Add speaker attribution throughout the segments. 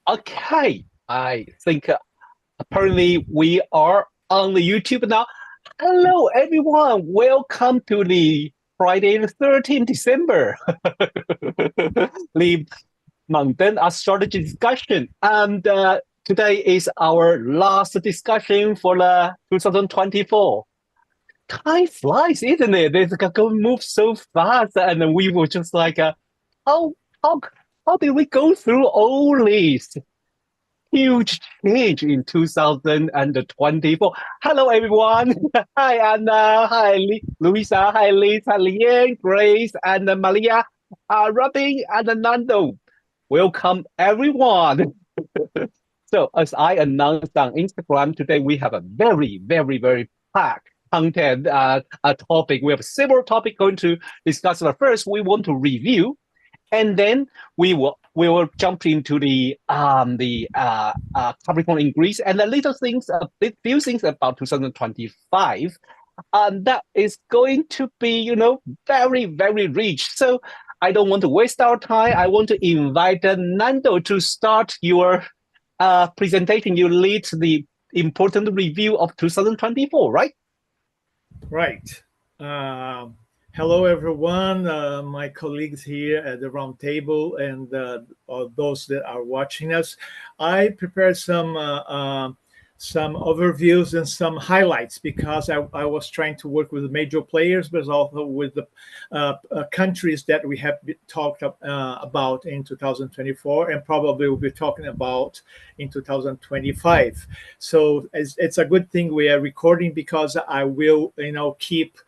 Speaker 1: Okay, I think apparently we are on the YouTube now. Hello, everyone. Welcome to the Friday the 13th December, the Mundane Astrology discussion. And today is our last discussion for the 2024. Time flies, isn't it? It's going to move so fast, and we were just like, how how how did we go through all these? Huge change in 2024. Hello, everyone. Hi, Anna. Hi, Luisa. Hi, Liz. Hi, Lianne, Grace, and Maria, Robyn, and Nando. Welcome, everyone. So, as I announced on Instagram today, we have a very packed content a topic. We have several topics going to discuss. But first, we want to review and then we will jump into the Capricorn in Greece and a little things, a few things about 2025. That is going to be, very rich. So I don't want to waste our time. I want to invite Nando to start your presentation. You lead the important review of 2024, right?
Speaker 2: Right. Hello, everyone, my colleagues here at the round table and those that are watching us. I prepared some overviews and some highlights because I was trying to work with the major players, but also with the countries that we have talked about in 2024 and probably will be talking about in 2025. So it's a good thing we are recording because I will, keep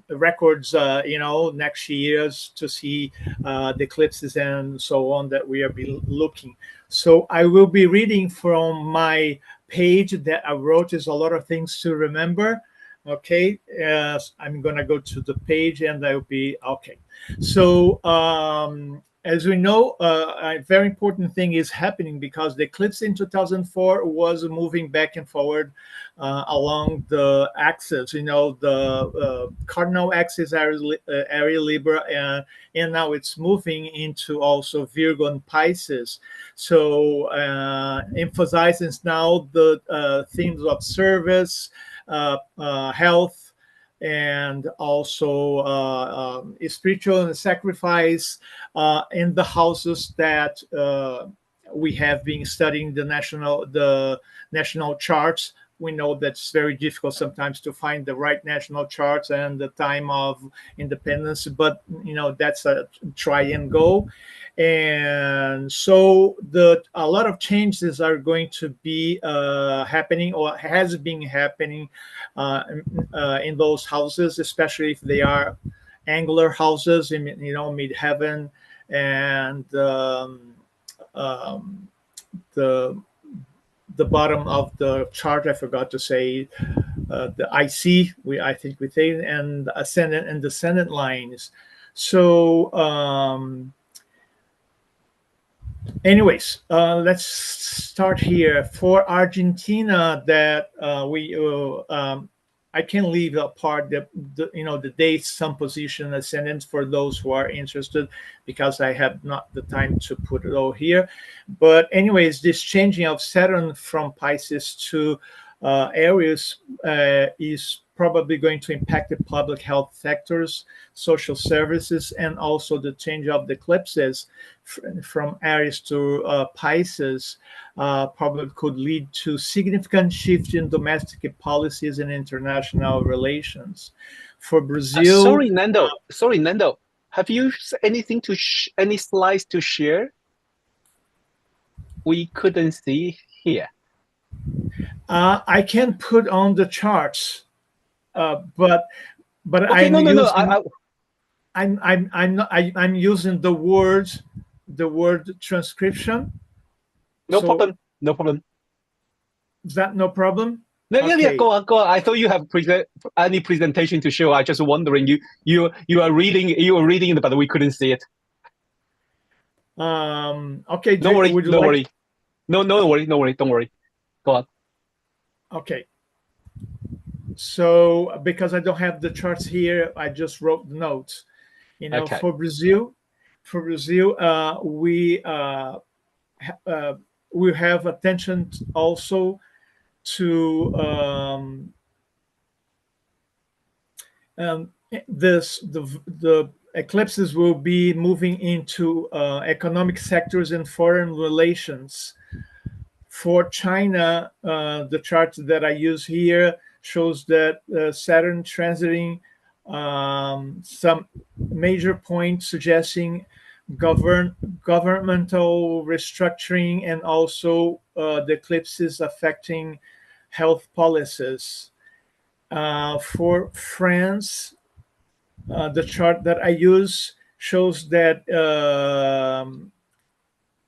Speaker 2: records, next years to see the eclipses and so on that we are looking. So I will be reading from my page that I wrote. There's a lot of things to remember. Okay, I'm gonna go to the page and I'll be okay. So as we know, a very important thing is happening because the eclipse in 2004 was moving back and forward along the axis, the cardinal axis area Libra, and now it's moving into also Virgo and Pisces. So emphasizes now the themes of service, health, and also spiritual and sacrifice in the houses that we have been studying the national charts. We know that's very difficult sometimes to find the right national charts and the time of independence, but that's a try and go. And so a lot of changes are going to be happening or has been happening in those houses, especially if they are angular houses in midheaven and the bottom of the chart. I forgot to say the IC. I think we say, and ascendant and descendant lines. So. Anyways, let's start here. For Argentina, that I can leave apart the dates, some position, ascendants for those who are interested, because I have not the time to put it all here. But anyways, this changing of Saturn from Pisces to Aries is probably going to impact the public health sectors, social services, and also the change of the eclipses from Aries to Pisces probably could lead to significant shift in domestic policies and international relations. For Brazil,
Speaker 1: sorry, Nando. Sorry, Nando. Have you anything to any slides to share? We couldn't see here.
Speaker 2: I can put on the charts, but
Speaker 1: okay,
Speaker 2: I'm using the word transcription.
Speaker 1: No problem. No problem.
Speaker 2: Is that no problem?
Speaker 1: No, okay. Yeah. Go on. I thought you have any presentation to show. I just wondering you are reading, but we couldn't see it.
Speaker 2: Okay.
Speaker 1: No worry. No worry. No worry. Don't worry. Go on.
Speaker 2: Okay. So because I don't have the charts here, I just wrote the notes. For Brazil, we we have attention also to the eclipses will be moving into economic sectors and foreign relations. For China, the chart that I use here shows that Saturn transiting some major points suggesting governmental restructuring, and also the eclipses affecting health policies. For France, the chart that I use shows that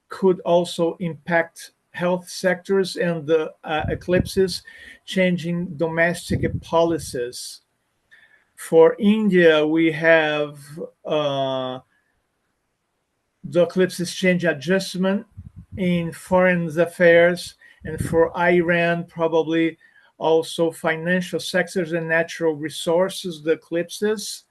Speaker 2: could also impact health sectors, and the eclipses changing domestic policies. For India, we have the eclipses change adjustment in foreign affairs, and for Iran, probably also financial sectors and natural resources, the eclipses.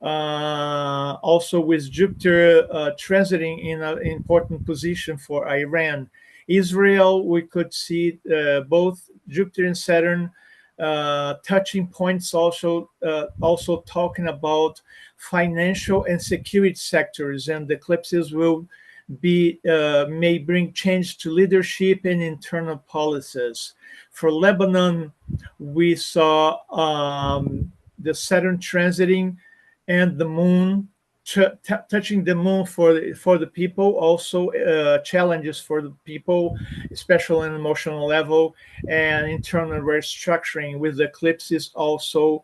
Speaker 2: Also with Jupiter transiting in an important position for Iran. Israel, we could see both Jupiter and Saturn touching points, also talking about financial and security sectors, and the eclipses will be may bring change to leadership and internal policies. For Lebanon, we saw the Saturn transiting and the moon touching the moon for the people, also challenges for the people, especially on an emotional level, and internal restructuring, with the eclipses also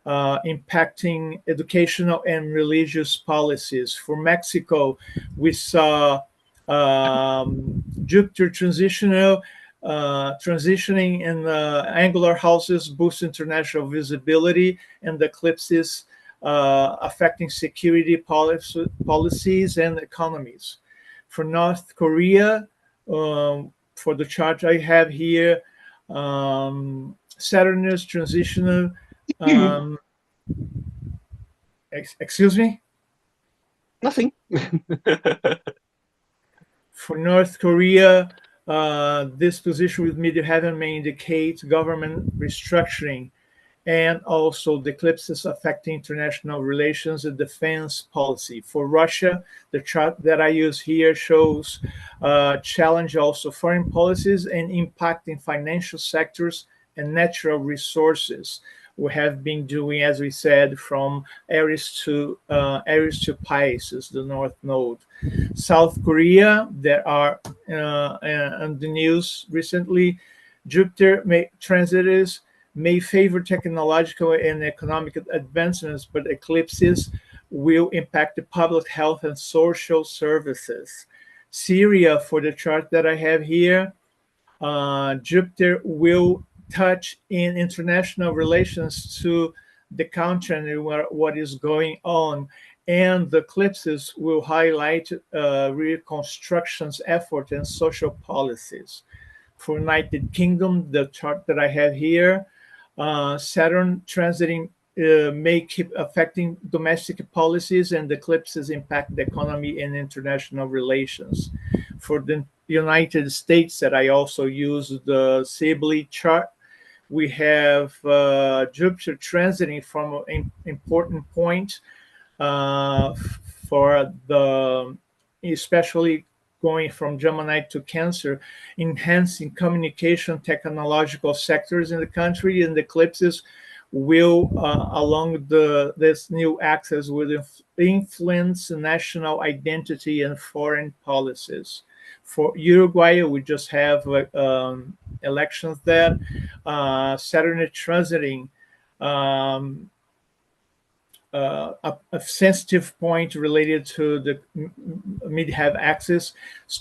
Speaker 2: impacting educational and religious policies. For Mexico, we saw Jupiter transitioning in angular houses, boost international visibility, and the eclipses affecting security policies and economies. For North Korea, for the chart I have here, Saturn is transitional. Excuse me?
Speaker 1: Nothing.
Speaker 2: For North Korea, this position with midheaven may indicate government restructuring, and also the eclipses affecting international relations and defense policy. For Russia, the chart that I use here shows challenge also foreign policies and impacting financial sectors and natural resources. We have been doing, as we said, from Aries to Pisces, the North Node. South Korea, there are on the news recently, Jupiter transits may favor technological and economic advancements, but eclipses will impact the public health and social services. Syria, for the chart that I have here, Jupiter will touch in international relations to the country and what is going on, and the eclipses will highlight reconstruction's effort and social policies. For United Kingdom, the chart that I have here, Saturn transiting may keep affecting domestic policies, and the eclipses impact the economy and international relations. For the United States, that I also use the Sibley chart, we have Jupiter transiting from an important point for the, especially going from Gemini to Cancer, enhancing communication technological sectors in the country, and the eclipses will, along this new axis, will influence national identity and foreign policies. For Uruguay, we just have elections there. Saturn is transiting a sensitive point related to the midheaven axis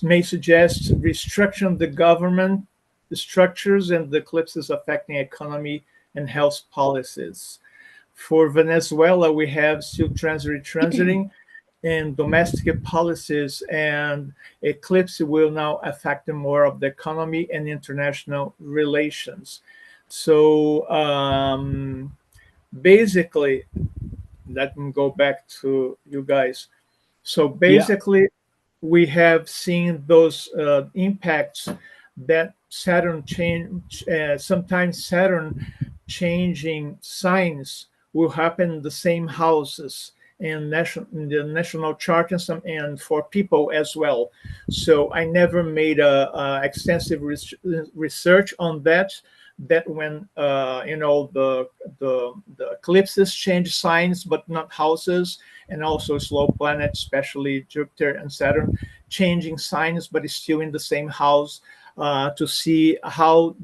Speaker 2: may suggest restriction of the government, the structures, and the eclipses affecting economy and health policies. For Venezuela, we have still transiting in domestic policies, and eclipse will now affect more of the economy and international relations. So basically, let me go back to you guys. So basically, we have seen those impacts that Saturn change. Sometimes Saturn changing signs will happen in the same houses in the national chart and for people as well. So I never made a extensive research on that. That when the eclipses change signs but not houses, and also slow planets, especially Jupiter and Saturn, changing signs but is still in the same house. To see how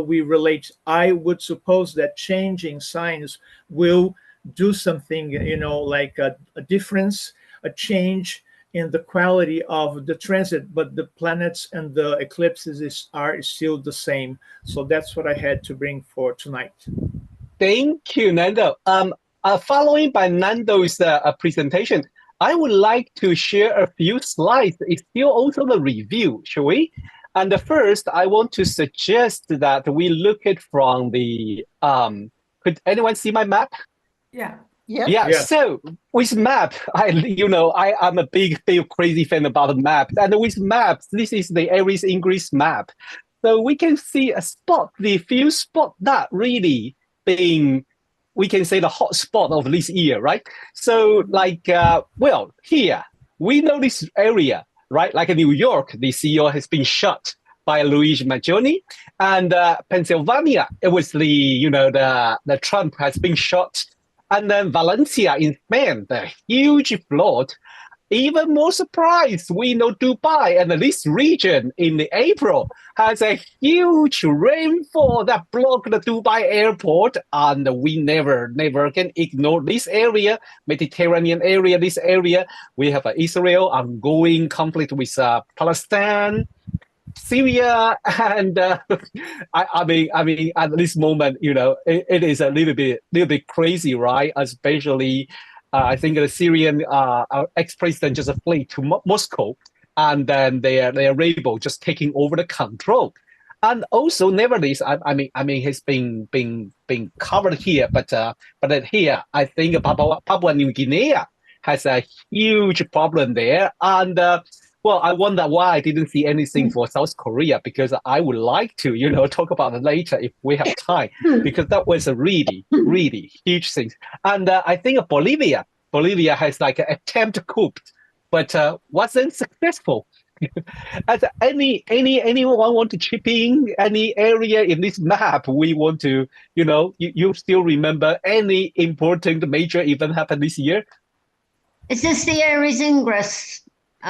Speaker 2: we relate. I would suppose that changing signs will do something, like a difference, a change in the quality of the transit, but the planets and the eclipses are still the same. So that's what I had to bring for tonight.
Speaker 1: Thank you, Nando. Following by Nando's presentation, I would like to share a few slides. It's still also the review, shall we? And the first, I want to suggest that we look at from the could anyone see my map?
Speaker 3: Yeah.
Speaker 1: Yeah.
Speaker 2: Yes.
Speaker 1: So with map, I'm a big crazy fan about maps. And with maps, this is the Aries English map. So we can see the few spot that really being, we can say, the hot spot of this year, right? So like, here, we know this area, right? Like New York, the CEO has been shot by Luigi Mangione, and Pennsylvania, it was the Trump has been shot, and then Valencia in Spain, the huge flood. Even more surprise, we know Dubai and this region in the April has a huge rainfall that blocked the Dubai airport, and we never can ignore this area, Mediterranean area, this area. We have Israel ongoing conflict with Palestine, Syria, and I mean, at this moment, it is a little bit crazy, right? Especially, I think the Syrian ex-president just fled to Moscow, and then they are able just taking over the control. And also, nevertheless, I mean, he's been covered here, but here, I think Papua New Guinea has a huge problem there, and. Well, I wonder why I didn't see anything for South Korea, because I would like to, talk about it later if we have time, because that was a really huge thing. And I think Bolivia has like an attempt coup, but wasn't successful. As anyone want to chip in any area in this map? We want to, you still remember any important major event happened this year?
Speaker 4: Is this the Aries Ingress?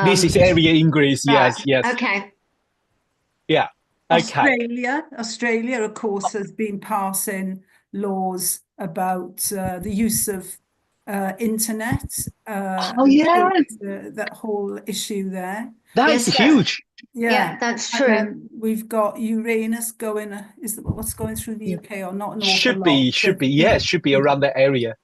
Speaker 1: This is area in Greece, yes.
Speaker 4: Okay.
Speaker 1: Yeah. Okay.
Speaker 3: Australia, of course, has been passing laws about the use of internet. That whole issue there.
Speaker 1: That is huge.
Speaker 4: Yeah, that's true.
Speaker 3: We've got Uranus going. What's going through the UK or not?
Speaker 1: Should be around that area.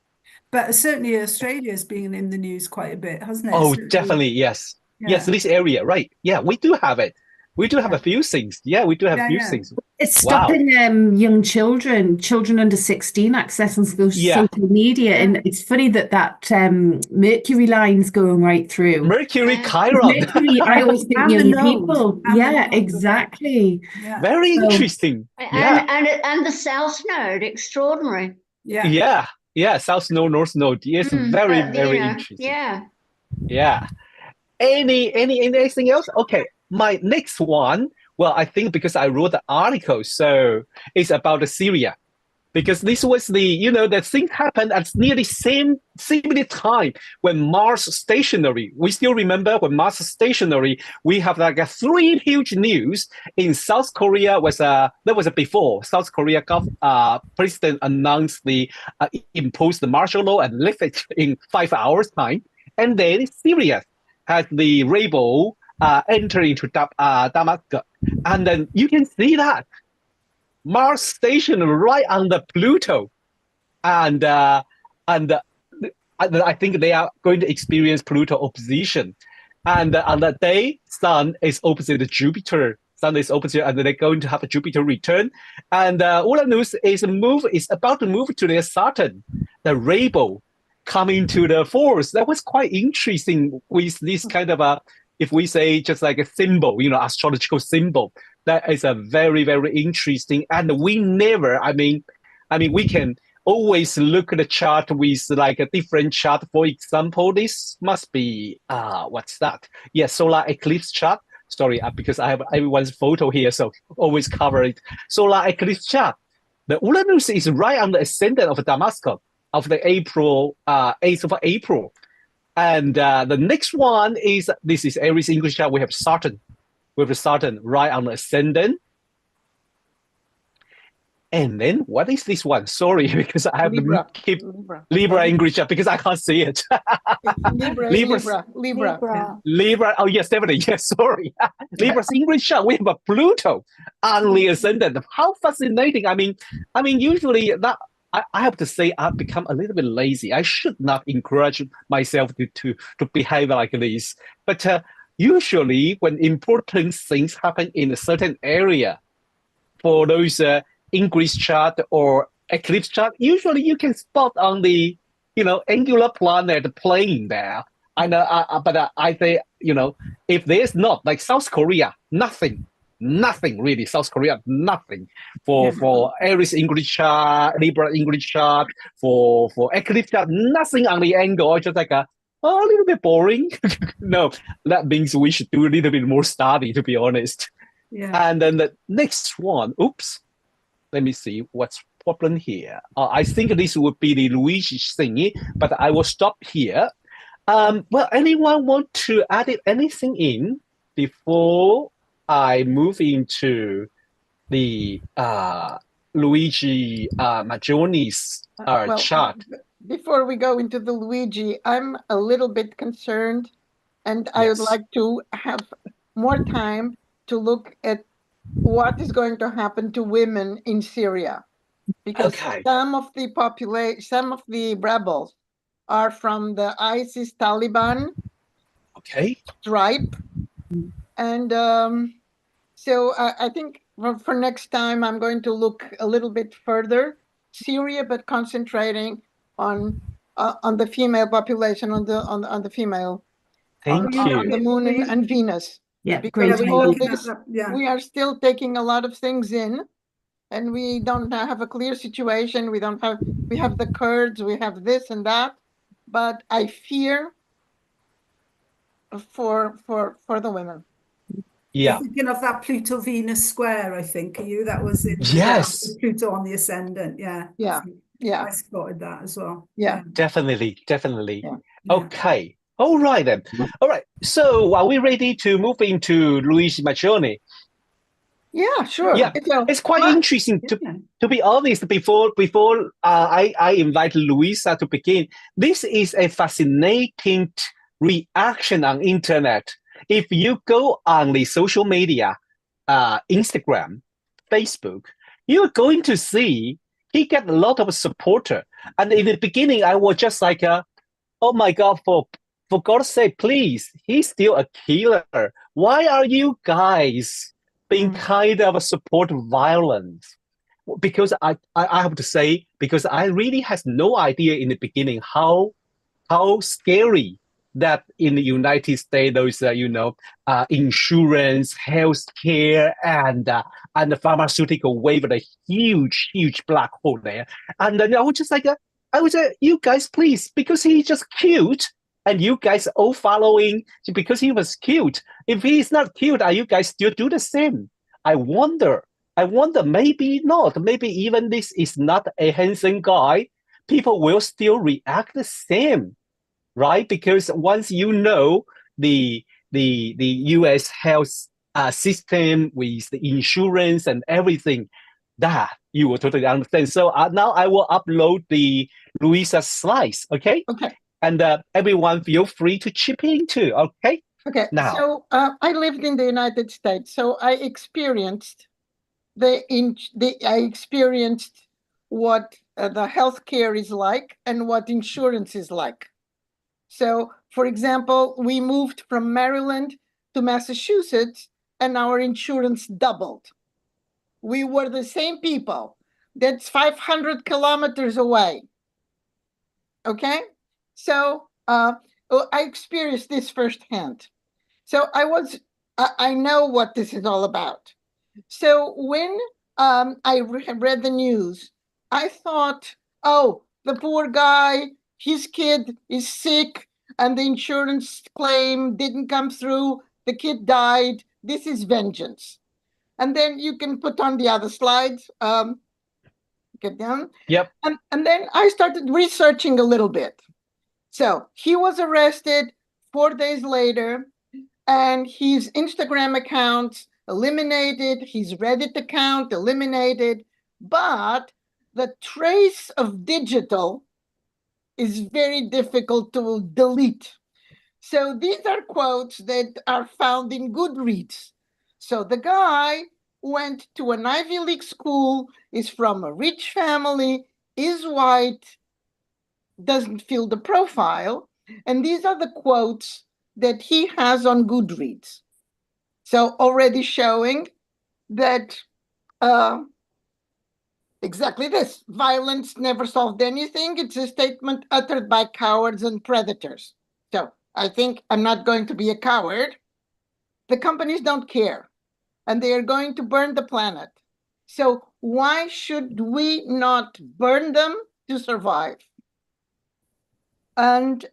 Speaker 3: But certainly Australia has been in the news quite a bit, hasn't it?
Speaker 1: Oh, definitely, yes. Yeah. Yes, this area, right. Yeah, we do have it. We do have a few things. Yeah, we do have a few things.
Speaker 5: It's stopping young children under 16 accessing social media. And it's funny that Mercury line's going right through.
Speaker 1: Mercury, Chiron.
Speaker 5: Mercury, I always think young people. Yeah, exactly.
Speaker 1: Yeah. Very interesting.
Speaker 4: And the South Node, extraordinary.
Speaker 1: Yeah. Yeah, South Node, North Node. Yes, very interesting. Yeah. Anything else? Okay, my next one. Well, I think because I wrote the article, so it's about Syria. Because this was the thing happened at nearly similar time when Mars stationary. We still remember when Mars stationary, we have like 3 huge news in South Korea. That was before South Korea president announced imposed the martial law and lifted it in 5 hours time, and then Syria had the rebel enter into Damascus, and then you can see that. Mars station right under Pluto, and I think they are going to experience Pluto opposition. And on that day, Sun is opposite Jupiter. Sun is opposite, and they're going to have a Jupiter return. And Uranus is about to move to their Saturn, the rebel. coming to the force. That was quite interesting with this kind of a, if we say just like a symbol, astrological symbol. That is a very, very interesting. And we never, we can always look at the chart with like a different chart. For example, this must be, what's that? Yeah, solar eclipse chart. Sorry, because I have everyone's photo here, so always cover it. Solar eclipse chart. The Uranus is right on the ascendant of Damascus of the 8th of April. And the next one is, this is Aries English chart. We have Saturn. We have Saturn right on the ascendant. And then what is this one? Sorry, because I have
Speaker 6: Libra.
Speaker 1: to keep Libra English chart because I can't see it. Libra. Oh yes, definitely. Yes, sorry. Libra's English chart. We have a Pluto on the ascendant. How fascinating! Usually that I have to say I've become a little bit lazy. I should not encourage myself to behave like this. But usually when important things happen in a certain area, for those English chart or eclipse chart, usually you can spot on the angular planet playing there. But I say, if there's not, like South Korea, nothing really. South Korea, nothing for Aries English chart, Libra English chart, for eclipse chart, nothing on the angle. Just like a little bit boring. No, that means we should do a little bit more study, to be honest.
Speaker 3: Yeah.
Speaker 1: And then the next one, oops, let me see what's problem here. I think this would be the Luigi thingy, but I will stop here. Well, anyone want to add anything in before I move into the Luigi Mangione's chart?
Speaker 6: Before we go into the Luigi, I'm a little bit concerned, and I would like to have more time to look at what is going to happen to women in Syria, because some of the rebels are from the ISIS Taliban stripe, and so I think for next time I'm going to look a little bit further Syria, but concentrating on the female population, on the female,
Speaker 1: on
Speaker 6: the moon and Venus.
Speaker 5: Yeah,
Speaker 6: because
Speaker 5: great.
Speaker 6: all this, we are still taking a lot of things in, and we don't have a clear situation. We have the Kurds, we have this and that, but I fear for the women.
Speaker 1: Yeah.
Speaker 3: You're thinking of that Pluto-Venus square, I think. Are you? That was it.
Speaker 1: Yes.
Speaker 3: Pluto on the ascendant. Yeah.
Speaker 6: Yeah.
Speaker 3: I spotted that as well.
Speaker 6: Yeah.
Speaker 1: Definitely.
Speaker 3: Yeah.
Speaker 1: Okay. All right then. All right. So are we ready to move into Luigi Mangione?
Speaker 6: Yeah, sure.
Speaker 1: Yeah, it's quite interesting to be honest. Before I invite Luiza to begin, this is a fascinating reaction on internet. If you go on the social media, Instagram, Facebook, you're going to see he get a lot of supporter. And in the beginning, I was just like, oh my God, for God's sake, please, he's still a killer. Why are you guys being kind of support violence? Because I have to say, because I really has no idea in the beginning how scary that in the United States those insurance, healthcare, and the pharmaceutical wave a huge black hole there. And then I was just like, you guys, please, because he's just cute. And you guys all following because he was cute. If he's not cute, are you guys still do the same? I wonder, maybe not. Maybe even this is not a handsome guy, people will still react the same, right? Because once you know the U.S. health system with the insurance and everything, that you will totally understand. So now I will upload the Luiza slides, okay?
Speaker 6: Okay.
Speaker 1: And everyone feel free to chip in too, okay?
Speaker 6: Okay,
Speaker 1: now.
Speaker 6: So I lived in the United States, so I experienced what the healthcare is like and what insurance is like. So, for example, we moved from Maryland to Massachusetts, and our insurance doubled. We were the same people. That's 500 kilometers away. Okay? So I experienced this firsthand. So I know what this is all about. So when I read the news, I thought, oh, the poor guy, his kid is sick and the insurance claim didn't come through. The kid died. This is vengeance. And then you can put on the other slides. Get down.
Speaker 1: Yep.
Speaker 6: And then I started researching a little bit. So he was arrested 4 days later, and his Instagram account eliminated, his Reddit account eliminated, but the trace of digital is very difficult to delete. So these are quotes that are found in Goodreads. So the guy went to an Ivy League school, is from a rich family, is white, doesn't fill the profile. And these are the quotes that he has on Goodreads. So already showing that exactly this. Violence never solved anything. It's a statement uttered by cowards and predators. So I think I'm not going to be a coward. The companies don't care, and they are going to burn the planet. So why should we not burn them to survive? And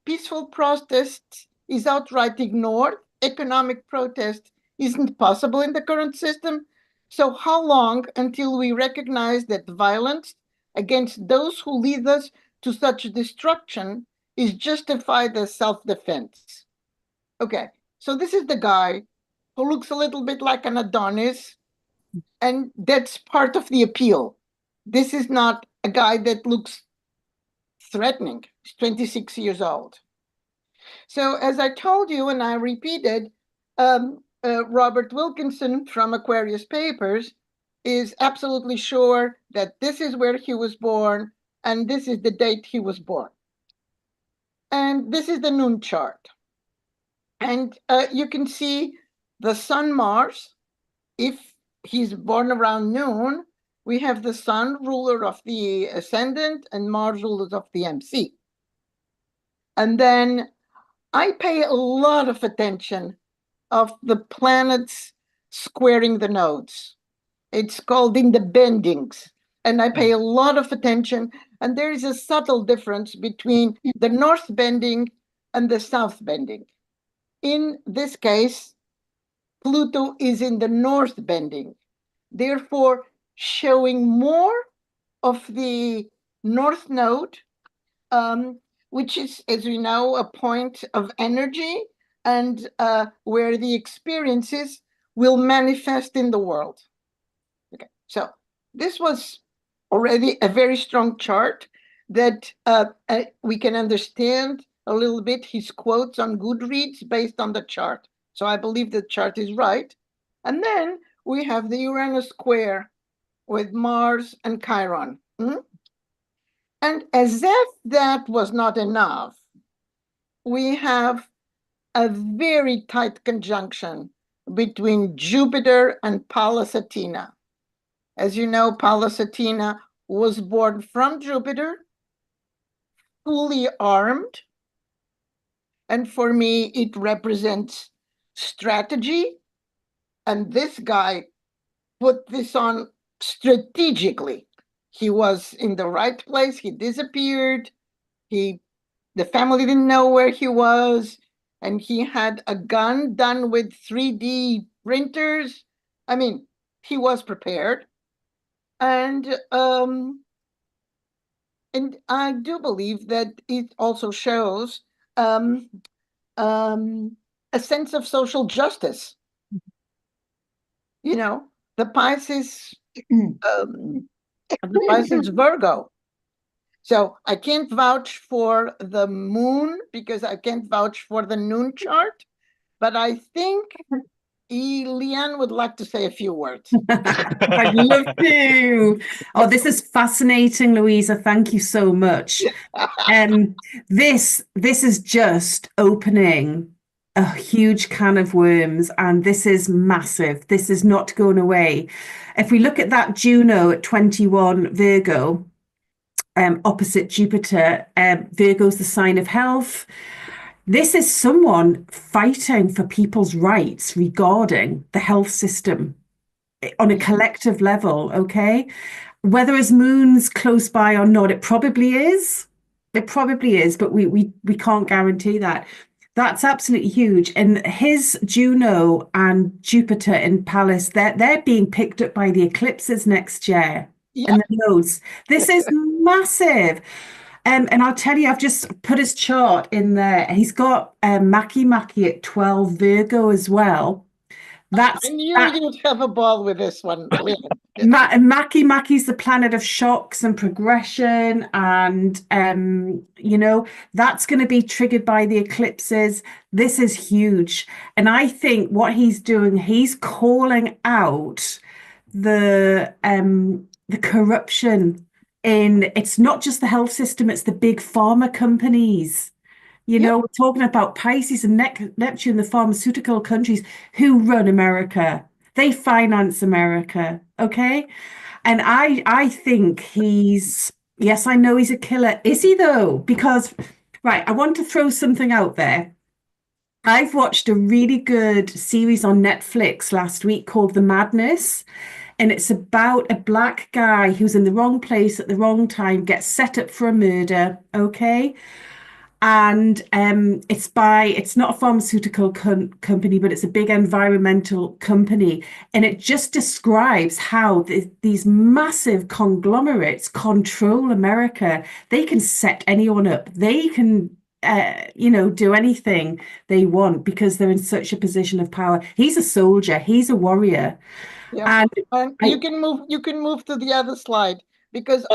Speaker 6: peaceful protest is outright ignored. Economic protest isn't possible in the current system. So how long until we recognize that violence against those who lead us to such destruction is justified as self-defense? Okay, so this is the guy who looks a little bit like an Adonis, and that's part of the appeal. This is not a guy that looks threatening. He's 26 years old. So as I told you, and I repeated, Robert Wilkinson from Aquarius Papers is absolutely sure that this is where he was born, and this is the date he was born. And this is the noon chart. And you can see the Sun Mars. If he's born around noon, we have the Sun, ruler of the ascendant, and Mars, ruler of the MC. And then I pay a lot of attention of the planets squaring the nodes. It's called in the bendings. And I pay a lot of attention. And there is a subtle difference between the north bending and the south bending. In this case, Pluto is in the north bending, therefore showing more of the north node, which is, as we know, a point of energy and where the experiences will manifest in the world. Okay, so this was already a very strong chart that we can understand a little bit his quotes on Goodreads based on the chart. So I believe the chart is right. And then we have the Uranus square with Mars and Chiron. And as if that was not enough, we have a very tight conjunction between Jupiter and Pallas Athena. As you know, Pallas Athena was born from Jupiter, fully armed. And for me, it represents strategy. And this guy put this on strategically. He was in the right place. He disappeared. The family didn't know where he was. And he had a gun done with 3D printers. I mean, he was prepared. And I do believe that it also shows a sense of social justice. You know, the Pisces, Virgo. So I can't vouch for the moon because I can't vouch for the noon chart, but I think Lianne would like to say a few words.
Speaker 5: I'd love to. Oh, this is fascinating, Luiza. Thank you so much. This is just opening a huge can of worms, and this is massive. This is not going away. If we look at that Juno at 21 Virgo, opposite Jupiter. Virgo's the sign of health. This is someone fighting for people's rights regarding the health system on a collective level, okay? Whether his moon's close by or not, it probably is. It probably is, but we can't guarantee that. That's absolutely huge. And his Juno and Jupiter in Pallas, they're being picked up by the eclipses next year.
Speaker 6: Yeah.
Speaker 5: And the nodes. This is massive. And I'll tell you, I've just put his chart in there. He's got Maki at 12 Virgo as well.
Speaker 6: I knew you'd have a ball with this one, Lianne.
Speaker 5: Maki's the planet of shocks and progression, and you know, that's going to be triggered by the eclipses. This is huge, and I think what he's doing, he's calling out the corruption in, it's not just the health system, it's the big pharma companies. You know, we're talking about Pisces and Neptune, the pharmaceutical countries who run America. They finance America, okay? And I think yes, I know he's a killer. Is he though? Because, right, I want to throw something out there. I've watched a really good series on Netflix last week called The Madness. And it's about a black guy who's in the wrong place at the wrong time, gets set up for a murder, okay? And it's not a pharmaceutical company, but it's a big environmental company. And it just describes how these massive conglomerates control America. They can set anyone up. They can, do anything they want because they're in such a position of power. He's a soldier. He's a warrior.
Speaker 6: Yeah. And you can move to the other slide because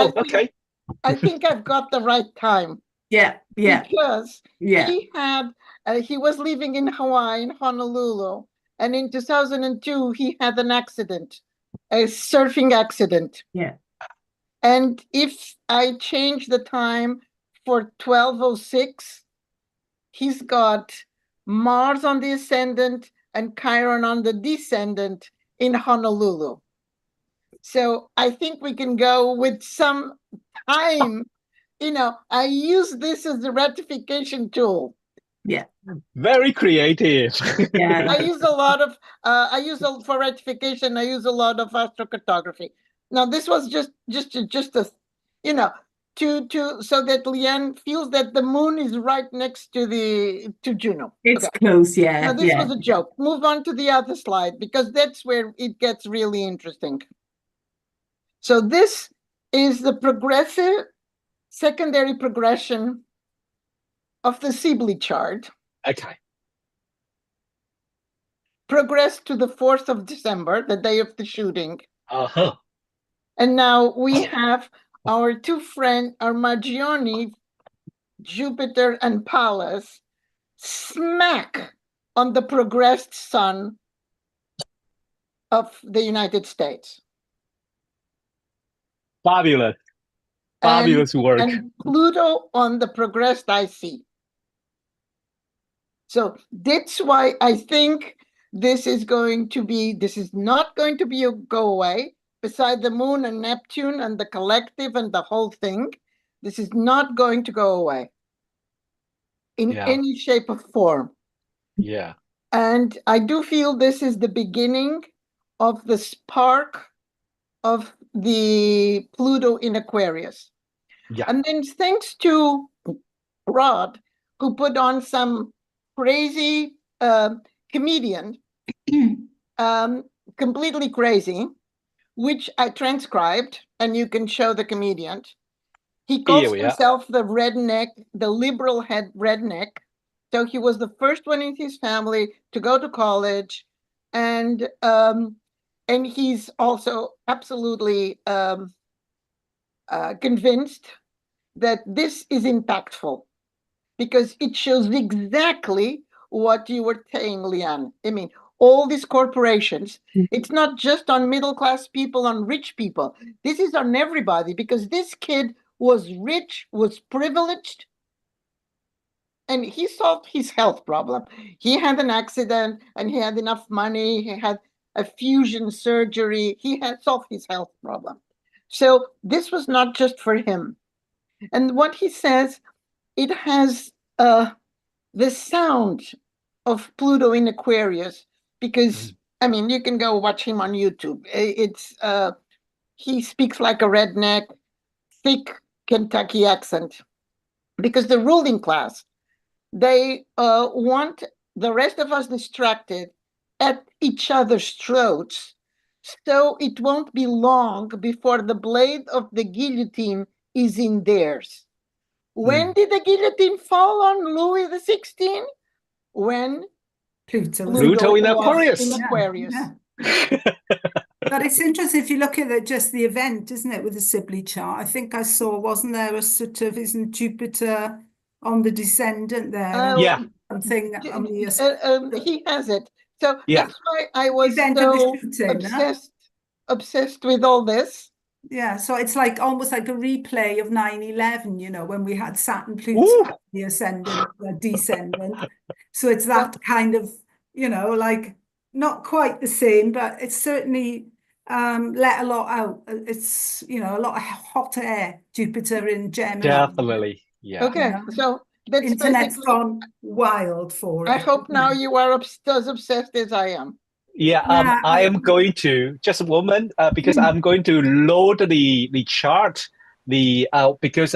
Speaker 6: I think I've got the right time.
Speaker 5: Yeah.
Speaker 6: Because he was living in Hawaii, in Honolulu, and in 2002 he had an accident, a surfing accident.
Speaker 5: Yeah.
Speaker 6: And if I change the time for 1206, he's got Mars on the ascendant and Chiron on the descendant in Honolulu. So I think we can go with some time. I use this as a ratification tool.
Speaker 5: Yeah.
Speaker 1: Very creative.
Speaker 5: Yeah.
Speaker 6: I use a lot of, for ratification, I use a lot of astrocartography. Now, this was just a, so that Lianne feels that the moon is right next to Juno.
Speaker 5: It's close, yeah.
Speaker 6: Now, this was a joke. Move on to the other slide, because that's where it gets really interesting. So this is the progressive secondary progression of the Sibley chart.
Speaker 1: Okay.
Speaker 6: Progressed to the 4th of December, the day of the shooting.
Speaker 1: Uh-huh.
Speaker 6: And now we have our two friends, our Mangione, Jupiter and Pallas, smack on the progressed sun of the United States.
Speaker 1: Fabulous. Fabulous work.
Speaker 6: And Pluto on the progressed IC. So that's why I think this is not going to be a go away. Beside the moon and Neptune and the collective and the whole thing, this is not going to go away in any shape or form.
Speaker 1: Yeah.
Speaker 6: And I do feel this is the beginning of the spark of the Pluto in Aquarius.
Speaker 1: Yeah.
Speaker 6: And then thanks to Rod, who put on some crazy comedian, completely crazy, which I transcribed, and you can show the comedian. He calls himself the redneck, the liberal head redneck. So he was the first one in his family to go to college, and he's also absolutely convinced that this is impactful because it shows exactly what you were saying, Lianne. I mean, all these corporations, it's not just on middle-class people, on rich people. This is on everybody because this kid was rich, was privileged, and he solved his health problem. He had an accident and he had enough money. He had a fusion surgery. He had solved his health problem. So this was not just for him. And what he says, it has the sound of Pluto in Aquarius, because I mean, you can go watch him on YouTube. It's he speaks like a redneck, thick Kentucky accent, because the ruling class, they want the rest of us distracted at each other's throats, so it won't be long before the blade of the guillotine is in theirs. When did the guillotine fall on Louis XVI? When
Speaker 1: Pluto in Aquarius.
Speaker 6: In Aquarius.
Speaker 3: Yeah. But it's interesting if you look at just the event, isn't it, with the Sibley chart? I think I saw, wasn't there a sort of, isn't Jupiter on the descendant there?
Speaker 1: Yeah.
Speaker 3: Something on the,
Speaker 6: he has it. So
Speaker 1: Yeah.
Speaker 6: that's why I was
Speaker 3: Event of the
Speaker 6: so
Speaker 3: shooting,
Speaker 6: obsessed with all this.
Speaker 3: Yeah, so it's like almost like a replay of 9/11, you know, when we had Saturn, Pluto,
Speaker 1: Ooh.
Speaker 3: the ascendant, the descendant. So it's that kind of, you know, like not quite the same, but it's certainly let a lot out. It's, you know, a lot of hot air, Jupiter in Gemini.
Speaker 1: Definitely. Yeah.
Speaker 6: Okay,
Speaker 3: You know?
Speaker 6: so that's
Speaker 3: Internet's
Speaker 6: basically
Speaker 3: gone wild for it.
Speaker 6: I hope now you are as obsessed as I am.
Speaker 1: Yeah, I am going to just a moment because I'm going to load the chart. Because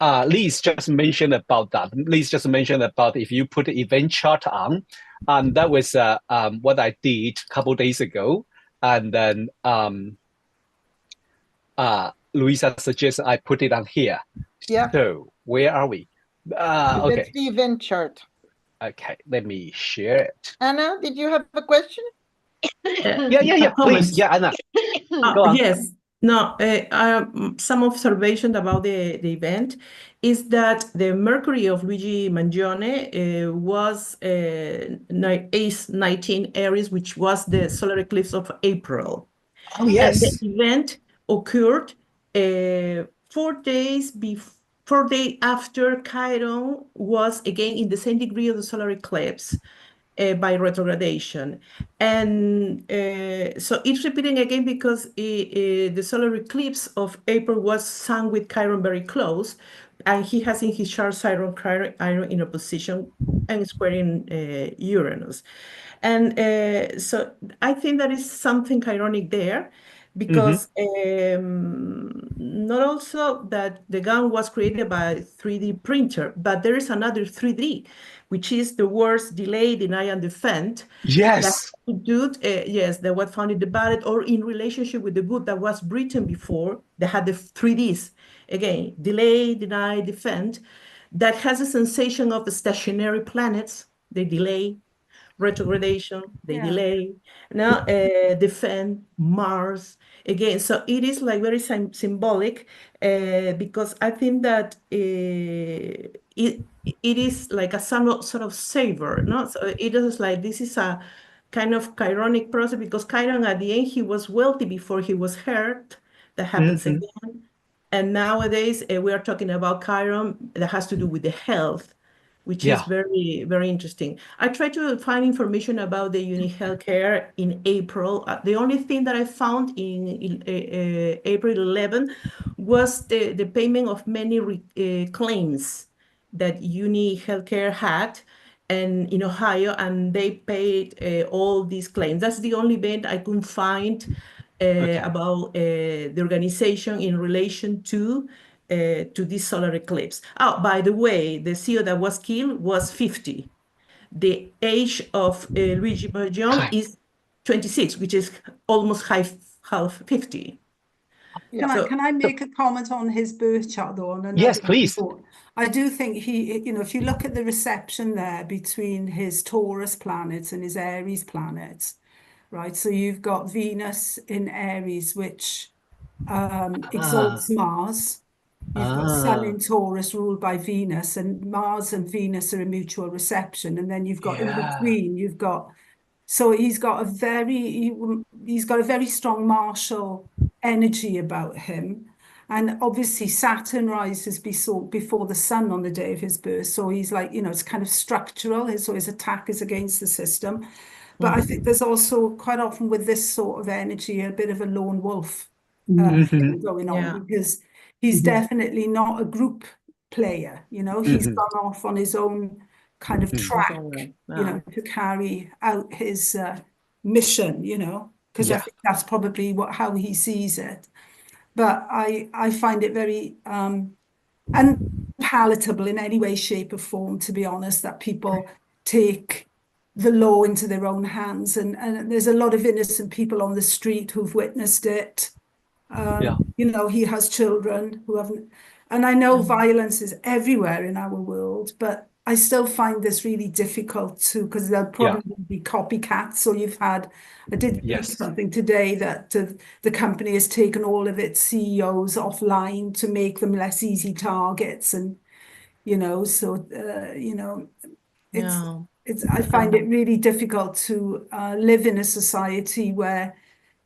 Speaker 1: Liz just mentioned about that. Liz just mentioned about if you put the event chart on, and that was what I did a couple days ago. And then Luiza suggests I put it on here.
Speaker 6: Yeah.
Speaker 1: So where are we? Okay.
Speaker 6: That's the event chart.
Speaker 1: Okay, let me share it.
Speaker 6: Anna, did you have a question?
Speaker 1: Yeah. Please, yeah, Anna. Go on.
Speaker 7: Yes. No, some observation about the event is that the Mercury of Luigi Mangione was Ace 19 Aries, which was the solar eclipse of April.
Speaker 1: Oh, yes.
Speaker 7: And the event occurred 4 days after Chiron was again in the same degree of the solar eclipse by retrogradation. And so it's repeating again because the solar eclipse of April was sung with Chiron very close, and he has in his chart Chiron in opposition and squaring Uranus. And so I think there is something Chironic there, because not also that the gun was created by 3D printer, but there is another 3D, which is the words delay, deny, and defend.
Speaker 1: Yes.
Speaker 7: That was found in the ballot or in relationship with the book that was written before that had the 3Ds. Again, delay, deny, defend. That has a sensation of the stationary planets. They delay. Retrogradation, they delay. Now, defend, Mars again. So it is like very symbolic because I think that it is like a sort of savor, no? So it is like this is a kind of Chironic process, because Chiron at the end he was wealthy before he was hurt. That happens again. And nowadays we are talking about Chiron that has to do with the health, which is very, very interesting. I tried to find information about the uni healthcare in April. The only thing that I found in April 11 was the payment of many claims that uni healthcare had and in Ohio, and they paid all these claims. That's the only event I could find about the organization in relation to this solar eclipse. Oh, by the way, the CEO that was killed was 50. The age of Luigi Mangione is 26, which is almost half 50.
Speaker 3: Can I make a comment on his birth chart though?
Speaker 1: Yes, please.
Speaker 3: I do think he, you know, if you look at the reception there between his Taurus planets and his Aries planets, right? So you've got Venus in Aries, which exalts Mars. You've got Sun in Taurus ruled by Venus, and Mars and Venus are a mutual reception. And then you've got in between, so he's got a very strong martial energy about him. And obviously Saturn rises before the Sun on the day of his birth. So he's like, you know, it's kind of structural. So his attack is against the system. But I think there's also quite often with this sort of energy, a bit of a lone wolf going on, because he's definitely not a group player. You know, he's gone off on his own kind of track, you know, to carry out his mission, you know, because I think that's probably how he sees it. But I find it very unpalatable in any way, shape, or form, to be honest, that people take the law into their own hands. And there's a lot of innocent people on the street who've witnessed it. You know, he has children who haven't, and I know violence is everywhere in our world, but I still find this really difficult too, because there'll probably be copycats. So I did read something today that the company has taken all of its CEOs offline to make them less easy targets, and you know, so you know, I find it really difficult to live in a society where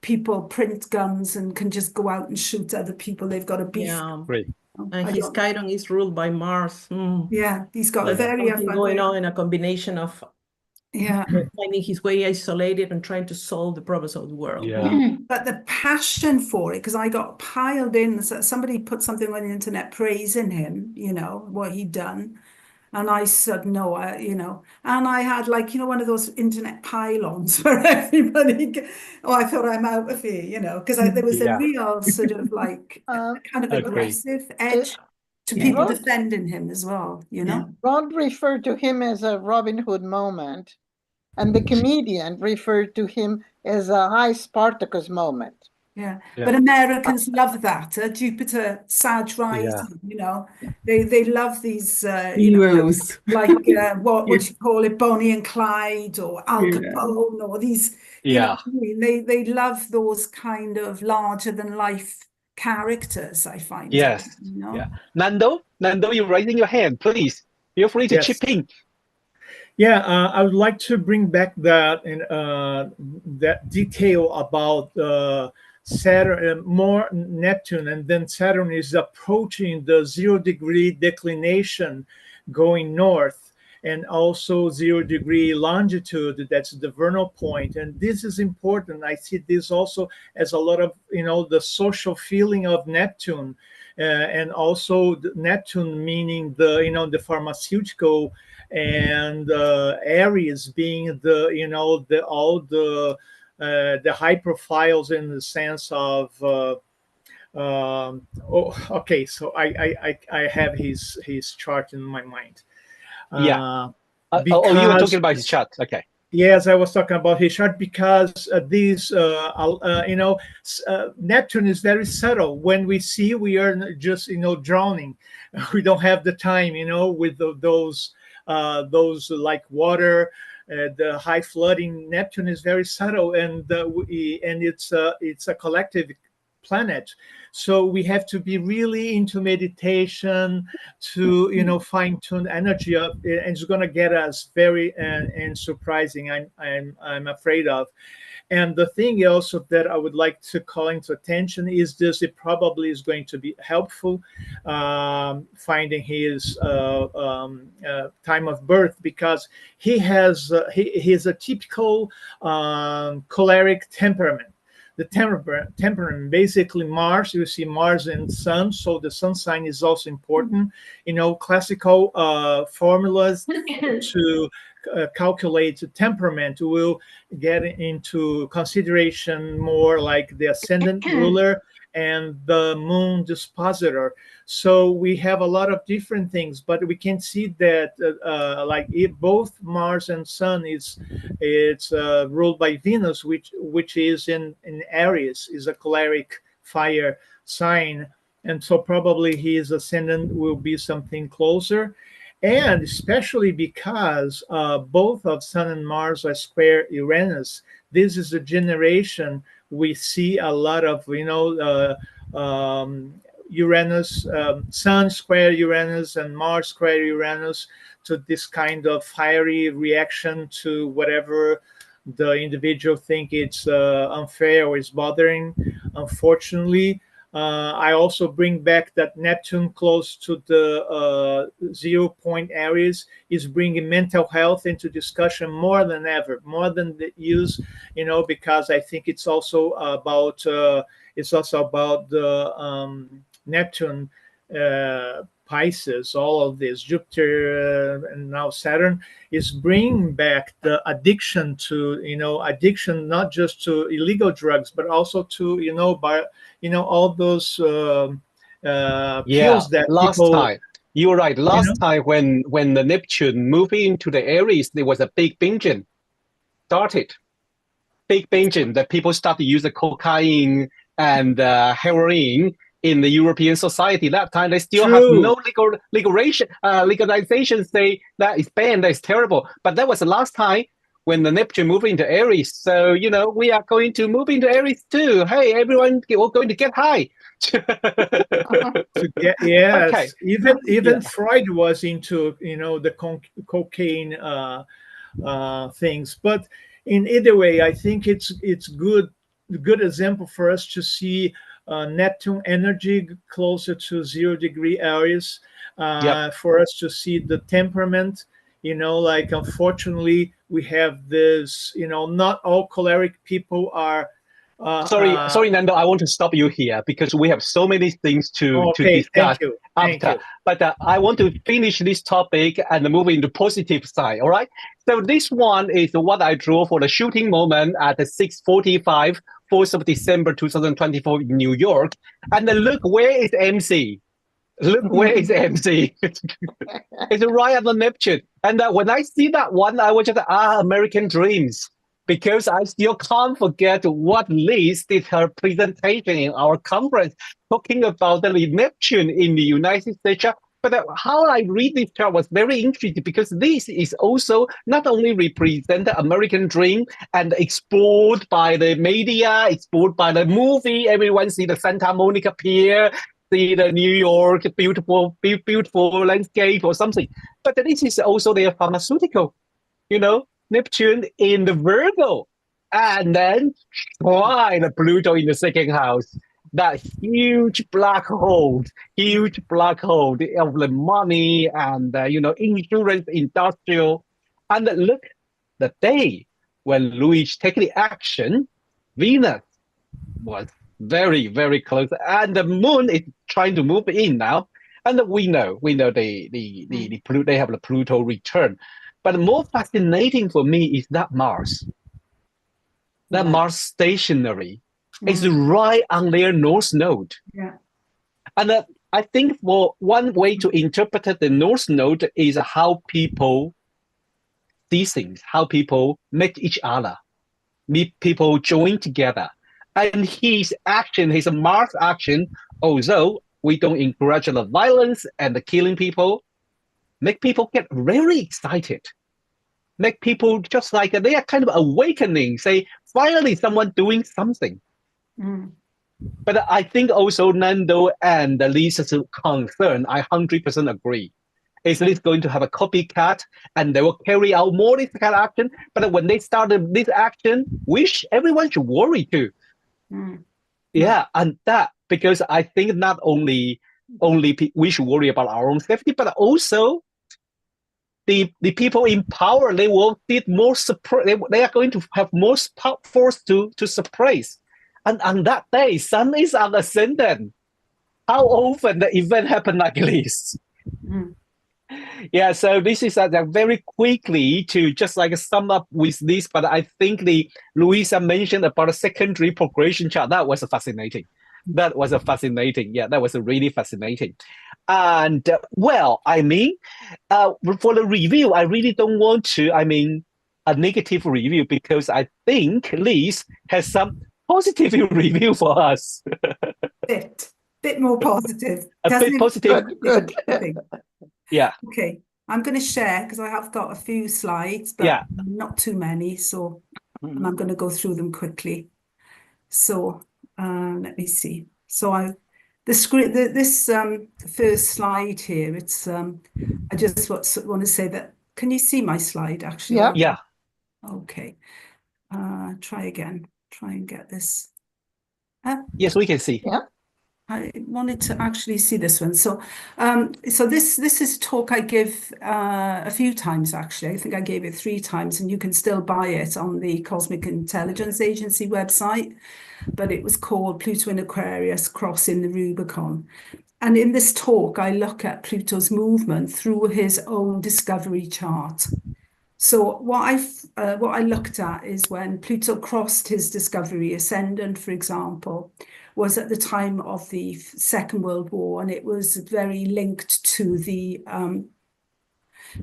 Speaker 3: people print guns and can just go out and shoot other people they've got a beef.
Speaker 1: Great.
Speaker 7: And his Chiron is ruled by Mars.
Speaker 3: Yeah, he's got
Speaker 7: There's
Speaker 3: very
Speaker 7: something going on in a combination of finding his way isolated and trying to solve the problems of the world.
Speaker 3: But the passion for it, because I got piled in, somebody put something on the internet praising him, you know, what he'd done. And I said, no, you know, and I had like, you know, one of those internet pylons where everybody, I thought I'm out of here, you know, because there was a real sort of like kind of aggressive edge to people defending him as well, you know.
Speaker 6: Rod referred to him as a Robin Hood moment, and the comedian referred to him as a high Spartacus moment.
Speaker 3: But Americans love that. Jupiter, Sag rising, you know, they love these
Speaker 5: heroes,
Speaker 3: you know, like what would you call it, Bonnie and Clyde or Al Capone or these. You know, I mean, they love those kind of larger than life characters, I find.
Speaker 1: Yes.
Speaker 3: You know?
Speaker 1: Nando, you're raising your hand. Please feel free to chip in.
Speaker 2: Yeah, I would like to bring back that that detail about Saturn, more Neptune, and then Saturn is approaching the 0-degree declination going north, and also 0-degree longitude, that's the vernal point. And this is important. I see this also as a lot of, you know, the social feeling of Neptune, and also Neptune meaning the, you know, the pharmaceutical, and Aries being the, you know, the high profiles in the sense of okay, so I have his chart in my mind.
Speaker 1: You were talking about his chart. Okay.
Speaker 2: Yes, I was talking about his chart because these, you know, Neptune is very subtle. When we see, we are just, you know, drowning. We don't have the time, you know, with those like water, the high flooding. Neptune is very subtle, and it's a collective planet. So we have to be really into meditation to, you know, fine-tune energy up, and it's going to get us very and surprising. I'm afraid of. And the thing also that I would like to call into attention is this: it probably is going to be helpful finding his time of birth, because he has he's a typical choleric temperament. The temperament, basically Mars, you see Mars and Sun, so the Sun sign is also important. You know, classical formulas to calculate temperament will get into consideration more like the ascendant ruler and the moon dispositor. So we have a lot of different things, but we can see that both Mars and Sun it's ruled by Venus, which is in Aries, is a choleric fire sign, and so probably his ascendant will be something closer. And especially because both of Sun and Mars are square Uranus. This is a generation we see a lot of, you know, Uranus, Sun square Uranus and Mars square Uranus, to this kind of fiery reaction to whatever the individual think it's unfair or is bothering. Unfortunately, I also bring back that Neptune close to the 0 point Aries is bringing mental health into discussion more than ever, more than the use, you know, because I think it's also about the Neptune, Pisces, all of this, Jupiter, and now Saturn, is bringing back the addiction to, addiction not just to illegal drugs, but also to, all those pills that
Speaker 1: last
Speaker 2: people.
Speaker 1: time. You're right. Last time when the Neptune moved into the Aries, there was a big binging started. Big binging that people start to use the cocaine and heroin in the European society. That time they still have no legalization say that is banned, that is terrible. But that was the last time when the Neptune moved into Aries. So, we are going to move into Aries too. Hey, everyone, we're going to get high.
Speaker 2: Yes.
Speaker 1: Okay.
Speaker 2: Even Freud was into, the cocaine things. But in either way, I think it's good example for us to see Neptune energy closer to 0 degree Aries, for us to see the temperament, like unfortunately we have this, not all choleric people are.
Speaker 1: Sorry, Nando, I want to stop you here because we have so many things to discuss
Speaker 2: Thank you.
Speaker 1: But I want to finish this topic and move into positive side, all right? So this one is what I drew for the shooting moment at 6:45, 4th of December 2024 in New York. And then look, where is MC? Look, where is MC? It's right on the Neptune. And when I see that one, I was just, American Dreams. Because I still can't forget what Liz did her presentation in our conference, talking about the Neptune in the United States. But how I read this chart was very interesting because this is also not only represent the American dream and explored by the media, explored by the movie. Everyone see the Santa Monica Pier, see the New York beautiful landscape or something. But this is also their pharmaceutical, Neptune in the Virgo, and then try the Pluto in the second house. That huge black hole of the money and insurance, industrial. And look, the day when Luigi take the action, Venus was very, very close, and the Moon is trying to move in now. And we know they have the Pluto return. But more fascinating for me is that Mars. That Mars stationary is right on their north node.
Speaker 3: Yeah.
Speaker 1: And I think for one way to interpret the north node is how people see things, how people meet each other, people join together. And his Mars action, although we don't encourage the violence and the killing people, make people get very excited. Make people just like they are kind of awakening, say, finally someone doing something. But I think also Nando and Lisa's concern, I 100% agree. Is this going to have a copycat and they will carry out more this kind of action? But when they started this action, everyone should worry too. Yeah, and that, because I think not only we should worry about our own safety, but also the people in power, they will need more support. They are going to have more force to suppress. And on that day, Sun is on ascendant. How often the event happen like this? Yeah, so this is very quickly to just like sum up with this, but I think Luiza mentioned about a secondary progression chart. That was fascinating. That was really fascinating. And for the review, I really don't want to, a negative review, because I think Liz has some positive review for us.
Speaker 3: Bit more positive.
Speaker 1: A bit positive.
Speaker 6: Good.
Speaker 1: Yeah.
Speaker 3: Okay, I'm going to share because I have got a few slides, but not too many. So, and I'm going to go through them quickly. So, let me see. So, this first slide here. It's I just want to say that. Can you see my slide actually?
Speaker 6: Yeah.
Speaker 1: Yeah.
Speaker 3: Okay. Try again. Try and get this.
Speaker 1: Yes, we can see.
Speaker 6: Yeah.
Speaker 3: I wanted to actually see this one. So, this is a talk I give a few times actually. I think I gave it 3 times, and you can still buy it on the Cosmic Intelligence Agency website. But it was called Pluto in Aquarius Crossing the Rubicon. And in this talk, I look at Pluto's movement through his own discovery chart. So what I looked at is when Pluto crossed his discovery ascendant, for example, was at the time of the Second World War, and it was very linked to the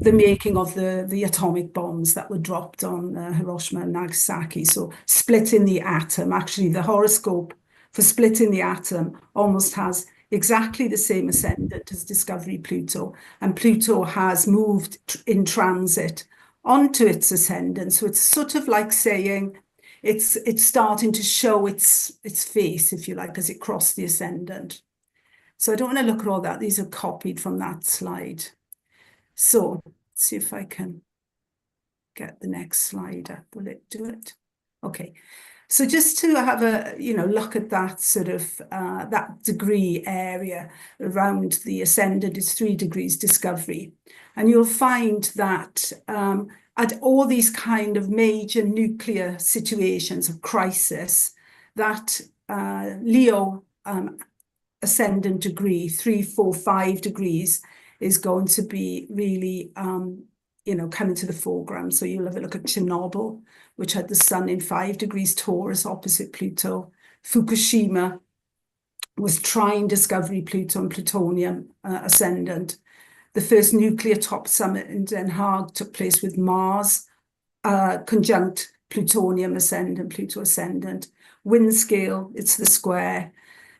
Speaker 3: making of the atomic bombs that were dropped on Hiroshima and Nagasaki. So splitting the atom, actually the horoscope for splitting the atom almost has exactly the same ascendant as discovery Pluto, and Pluto has moved in transit onto its ascendant. So it's sort of like saying it's starting to show its face, if you like, as it crossed the ascendant. So I don't want to look at all that. These are copied from that slide. So let's see if I can get the next slide up. Will it do it? Okay. So just to have a look at that sort of that degree area around the ascendant is 3 degrees discovery, and you'll find that at all these kind of major nuclear situations of crisis, that Leo ascendant degree 3, 4, 5 degrees is going to be really coming to the foreground. So you'll have a look at Chernobyl, which had the sun in 5 degrees Taurus opposite Pluto. Fukushima was trine discovery Pluto and plutonium ascendant. The first nuclear top summit in Den Haag took place with Mars conjunct plutonium ascendant, Pluto ascendant. Wind scale, it's the square.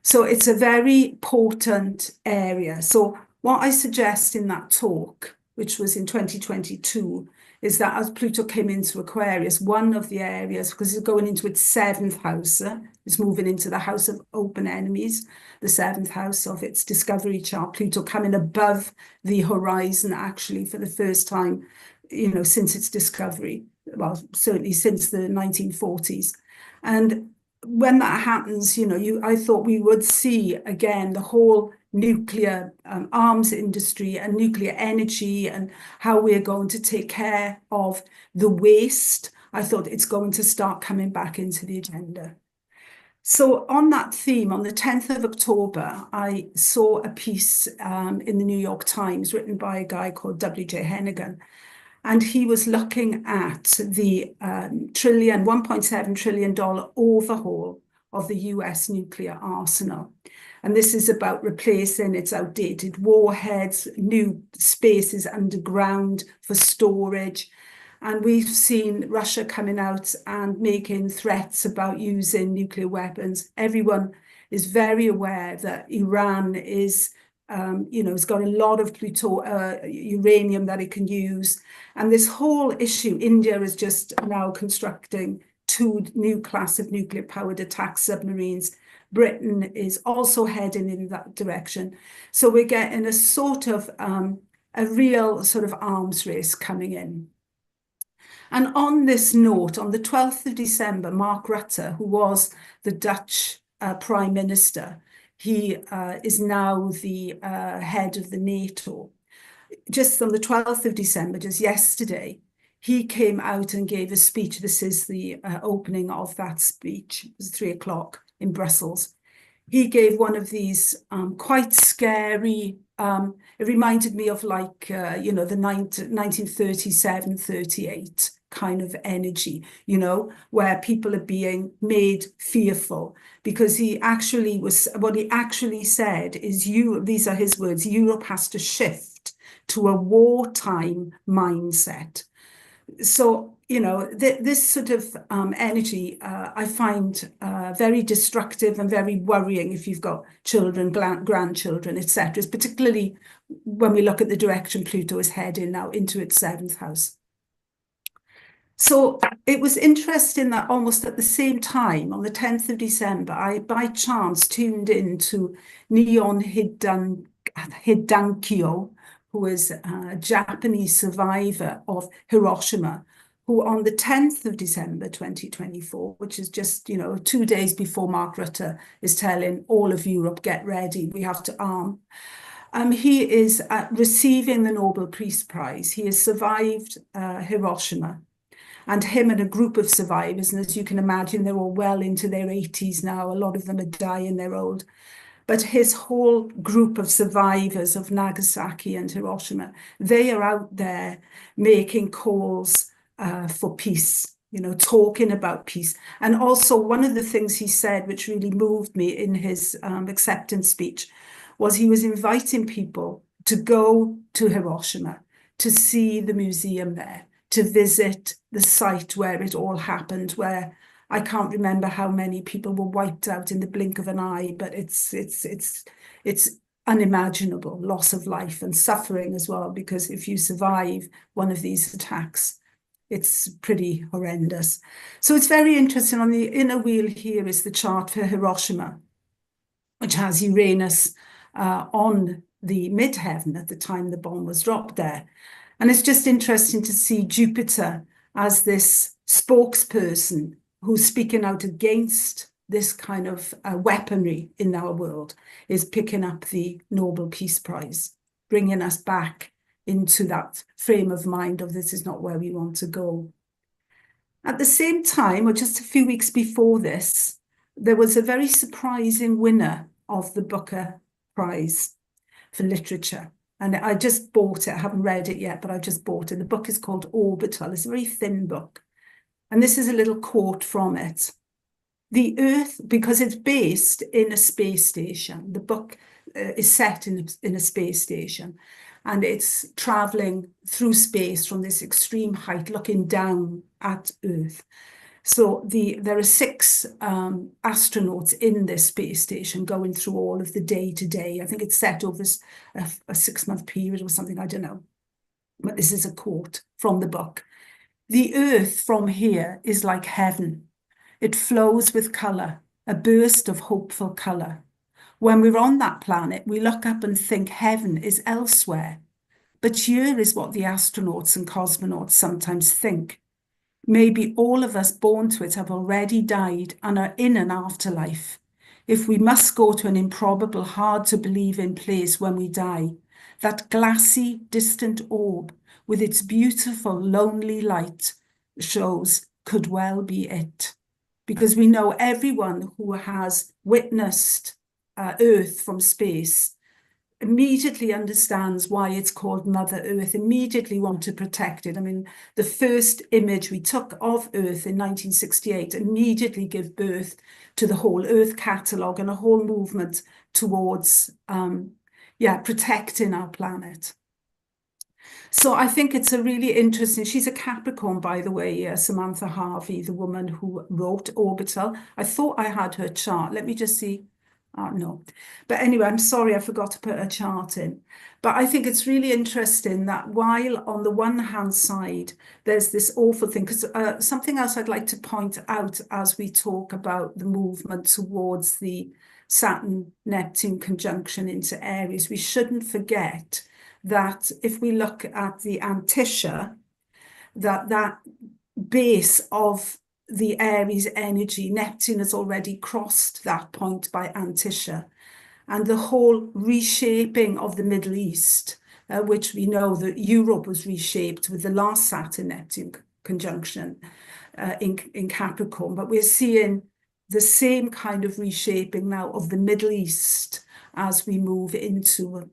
Speaker 3: So it's a very potent area. So what I suggest in that talk, which was in 2022, is that as Pluto came into Aquarius, one of the areas, because it's going into its 7th house, it's moving into the house of open enemies, the 7th house of its discovery chart, Pluto coming above the horizon actually for the first time, since its discovery, well, certainly since the 1940s. And when that happens, I thought we would see again the whole nuclear arms industry and nuclear energy and how we're going to take care of the waste. I thought it's going to start coming back into the agenda. So on that theme, on the 10th of October, I saw a piece in the New York Times written by a guy called W.J. Hennigan. And he was looking at the $1.7 trillion overhaul of the US nuclear arsenal. And this is about replacing its outdated warheads, new spaces underground for storage. And we've seen Russia coming out and making threats about using nuclear weapons. Everyone is very aware that Iran is it's got a lot of uranium that it can use. And this whole issue, India is just now constructing 2 new class of nuclear powered attack submarines. Britain is also heading in that direction. So we're getting a sort of a real sort of arms race coming in. And on this note, on the 12th of December, Mark Rutte, who was the Dutch Prime Minister, he is now the head of the NATO. Just on the 12th of December, just yesterday, he came out and gave a speech. This is the opening of that speech. It was 3 o'clock in Brussels. He gave one of these quite scary, it reminded me of like, the 1937, 38 kind of energy, where people are being made fearful, because he actually said is these are his words, Europe has to shift to a wartime mindset. So, this sort of energy I find very destructive and very worrying if you've got children, grandchildren, etc., particularly when we look at the direction Pluto is heading now into its 7th house. So it was interesting that almost at the same time, on the 10th of December, I by chance tuned in to Neon Hidankyo, who is a Japanese survivor of Hiroshima, who on the 10th of December 2024, which is just, 2 days before Mark Rutte is telling all of Europe, get ready, we have to arm. He is receiving the Nobel Peace Prize. He has survived Hiroshima, and him and a group of survivors, and as you can imagine, they're all well into their 80s now. A lot of them are dying, they're old. But his whole group of survivors of Nagasaki and Hiroshima, they are out there making calls for peace, talking about peace. And also one of the things he said, which really moved me in his acceptance speech, was he was inviting people to go to Hiroshima, to see the museum there, to visit the site where it all happened, where I can't remember how many people were wiped out in the blink of an eye, but it's unimaginable loss of life and suffering as well, because if you survive one of these attacks, it's pretty horrendous. So it's very interesting. On the inner wheel here is the chart for Hiroshima, which has Uranus on the midheaven at the time the bomb was dropped there. And it's just interesting to see Jupiter as this spokesperson who's speaking out against this kind of weaponry in our world, is picking up the Nobel Peace Prize, bringing us back into that frame of mind of this is not where we want to go. At the same time, or just a few weeks before this, there was a very surprising winner of the Booker Prize for literature. And I just bought it. I haven't read it yet, but I just bought it. The book is called Orbital. It's a very thin book. And this is a little quote from it. The Earth, because it's based in a space station, the book is set in a space station, and it's traveling through space from this extreme height, looking down at Earth. So there are 6 astronauts in this space station going through all of the day-to-day. I think it's set over a 6-month period or something, I don't know. But this is a quote from the book. The Earth from here is like heaven. It flows with colour, a burst of hopeful colour. When we're on that planet, we look up and think heaven is elsewhere. But here is what the astronauts and cosmonauts sometimes think. Maybe all of us born to it have already died and are in an afterlife. If we must go to an improbable, hard-to-believe-in place when we die, that glassy, distant orb with its beautiful, lonely light shows could well be it. Because we know everyone who has witnessed Earth from space immediately understands why it's called Mother Earth, immediately want to protect it. I mean, the first image we took of Earth in 1968 immediately gave birth to the whole Earth catalogue and a whole movement towards protecting our planet. So I think it's a really interesting, she's a Capricorn, by the way, Samantha Harvey, the woman who wrote Orbital. I thought I had her chart. Let me just see. Oh, no. But anyway, I'm sorry, I forgot to put a chart in. But I think it's really interesting that while on the one hand side, there's this awful thing, because something else I'd like to point out as we talk about the movement towards the Saturn-Neptune conjunction into Aries, we shouldn't forget that if we look at the Antisha, that base of the Aries energy, Neptune has already crossed that point by Antisha, and the whole reshaping of the Middle East, which we know that Europe was reshaped with the last Saturn-Neptune conjunction in Capricorn, but we're seeing the same kind of reshaping now of the Middle East as we move into,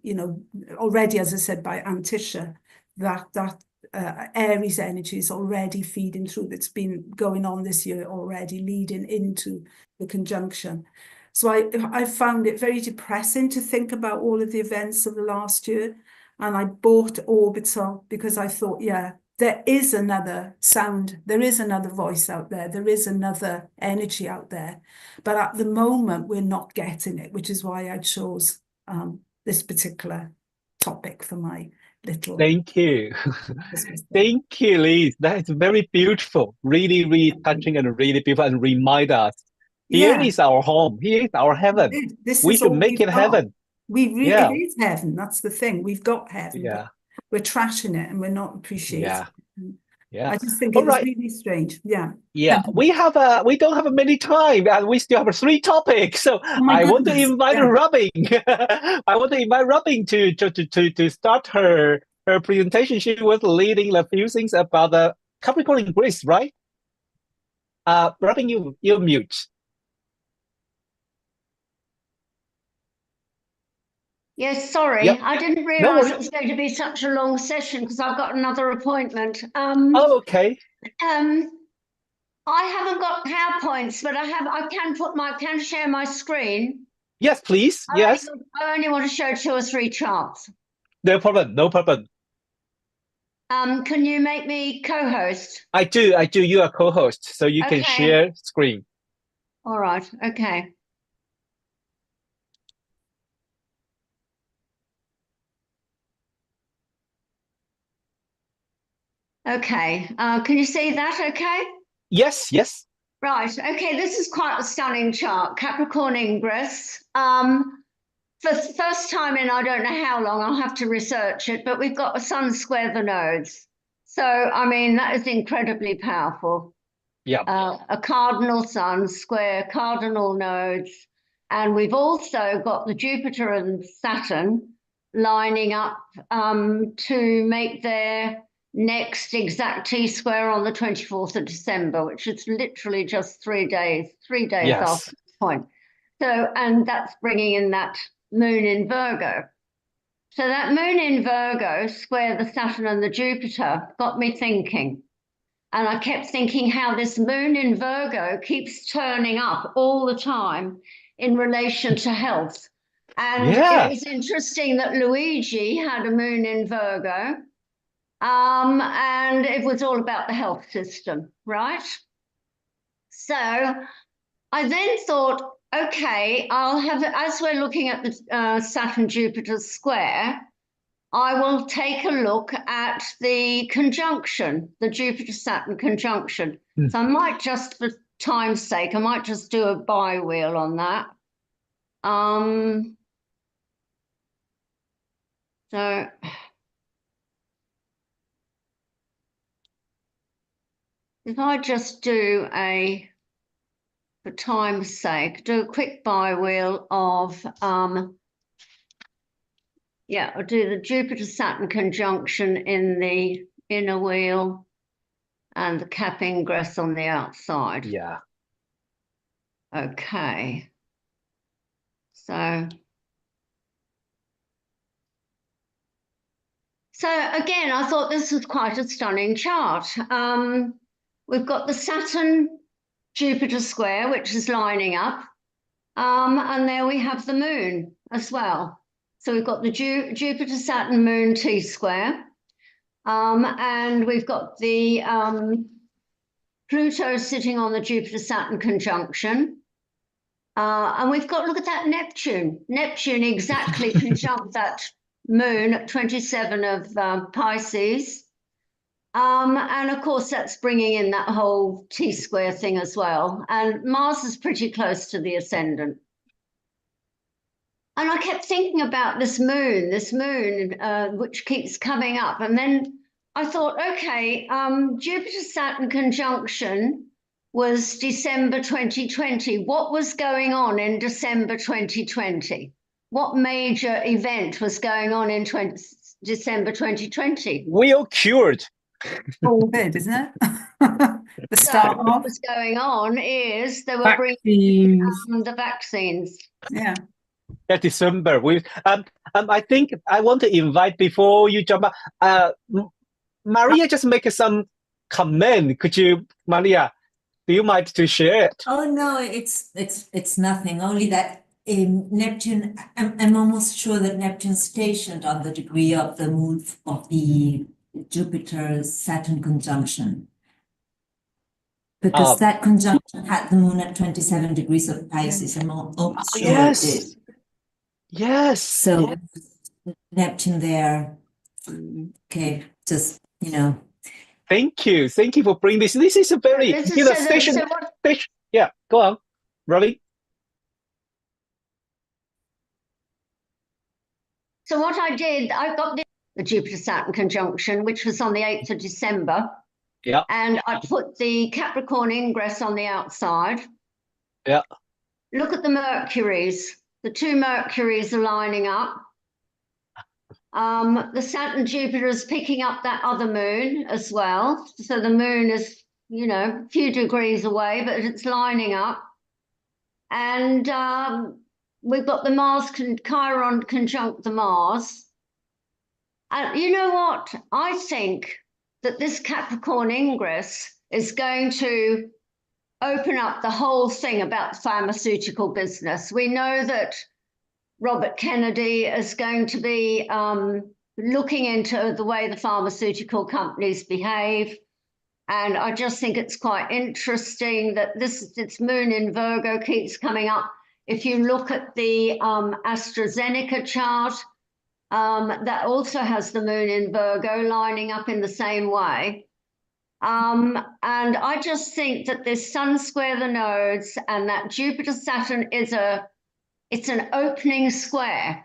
Speaker 3: already, as I said, by Antisha, that Aries energy is already feeding through. That's been going on this year already, leading into the conjunction. So I found it very depressing to think about all of the events of the last year. And I bought Orbital because I thought, yeah, there is another sound, there is another voice out there, there is another energy out there. But at the moment, we're not getting it, which is why I chose this particular topic for my little...
Speaker 1: Thank you. Thank you, Liz. That is very beautiful. Really, really touching and really beautiful, and remind us, here is our home. Here is our heaven. We should make it heaven.
Speaker 3: It is heaven. That's the thing. We've got heaven.
Speaker 1: Yeah.
Speaker 3: We're trashing it and we're not appreciating it.
Speaker 1: Yeah.
Speaker 3: I just think
Speaker 1: All
Speaker 3: it was
Speaker 1: right.
Speaker 3: really strange. Yeah.
Speaker 1: Yeah,
Speaker 3: Thank you.
Speaker 1: we don't have many time, and we still have 3 topics. So
Speaker 3: Oh my
Speaker 1: I want to
Speaker 3: goodness.
Speaker 1: invite
Speaker 3: Yeah.
Speaker 1: Robyn. I want to invite Robyn to start her presentation. She was leading a few things about the Capricorn in Greece, right? Robyn, you mute.
Speaker 4: Yes, sorry.
Speaker 1: Yep.
Speaker 4: I didn't
Speaker 1: No
Speaker 4: realise
Speaker 1: worries.
Speaker 4: it was going to be such a long session because I've got another appointment.
Speaker 1: Oh, okay.
Speaker 4: I haven't got PowerPoints, but I can share my screen.
Speaker 1: Yes, please. Yes.
Speaker 4: I only want to show 2 or 3 charts.
Speaker 1: No problem. No problem.
Speaker 4: Can you make me co-host?
Speaker 1: I do. You are co-host, so you can
Speaker 4: Okay.
Speaker 1: share screen.
Speaker 4: All right. Okay. Okay. Can you see that? Okay.
Speaker 1: Yes. Yes.
Speaker 4: Right. Okay. This is quite a stunning chart. Capricorn ingress. For the first time in I don't know how long, I'll have to research it, but we've got a sun square the nodes. So, I mean, that is incredibly powerful.
Speaker 1: Yeah.
Speaker 4: A cardinal sun square cardinal nodes. And we've also got the Jupiter and Saturn lining up to make their next exact T-square on the 24th of December, which is literally just 3 days
Speaker 1: Yes.
Speaker 4: after this point. So, and that's bringing in that moon in Virgo. So that moon in Virgo square the Saturn and the Jupiter got me thinking. And I kept thinking how this moon in Virgo keeps turning up all the time in relation to health. And
Speaker 1: Yeah.
Speaker 4: it was interesting that Luigi had a moon in Virgo. And it was all about the health system, right? So I then thought, okay, I'll have, as we're looking at the Saturn-Jupiter square, I will take a look at the conjunction, the Jupiter-Saturn conjunction. So I might just, for time's sake, I might just do a bi-wheel on that. So if I just do a, for time's sake, do a quick bi-wheel of, yeah, I'll do the Jupiter-Saturn conjunction in the inner wheel and the cap ingress on the outside.
Speaker 1: Yeah.
Speaker 4: Okay. So again, I thought this was quite a stunning chart. We've got the Saturn-Jupiter square, which is lining up. And there we have the moon as well. So we've got the Jupiter-Saturn moon T-square. And we've got the Pluto sitting on the Jupiter-Saturn conjunction. And we've got, look at that Neptune. Neptune exactly conjunct that moon at 27 of Pisces. And of course, that's bringing in that whole T-square thing as well. And Mars is pretty close to the ascendant. And I kept thinking about this moon, which keeps coming up. And then I thought, okay, Jupiter-Saturn conjunction was December 2020. What was going on in December 2020? What major event was going on in December 2020?
Speaker 1: We are cured.
Speaker 3: COVID, isn't it? The start
Speaker 4: So what
Speaker 3: of.
Speaker 4: was going on is they were bringing
Speaker 5: Vaccines.
Speaker 4: the vaccines.
Speaker 3: Yeah.
Speaker 1: Yeah, December. I think I want to invite before you jump up. Maria just make some comment. Could you, Maria? Do you mind to share it?
Speaker 8: Oh no, it's nothing. Only that Neptune. I'm almost sure that Neptune's stationed on the degree of the moon of the Jupiter-Saturn conjunction. Because that conjunction had the moon at 27 degrees of Pisces. I'm almost sure it did.
Speaker 1: Yes.
Speaker 8: So Neptune there. Okay, just
Speaker 1: Thank you for bringing this. This is a very station. Yeah, go on, Robyn.
Speaker 4: So what I did, I got the Jupiter-Saturn conjunction, which was on the 8th of December.
Speaker 1: Yeah.
Speaker 4: And I put the Capricorn ingress on the outside.
Speaker 1: Yeah.
Speaker 4: Look at the Mercuries. The two Mercuries are lining up. The Saturn Jupiter is picking up that other moon as well. So the moon is, you know, a few degrees away, but it's lining up. And we've got the Mars, Chiron conjunct the Mars. And you know what? I think that this Capricorn ingress is going to open up the whole thing about the pharmaceutical business. We know that Robert Kennedy is going to be looking into the way the pharmaceutical companies behave. And I just think it's quite interesting that its moon in Virgo keeps coming up. If you look at the AstraZeneca chart, that also has the moon in Virgo lining up in the same way. And I just think that this Sun square the nodes and that Jupiter-Saturn it's an opening square.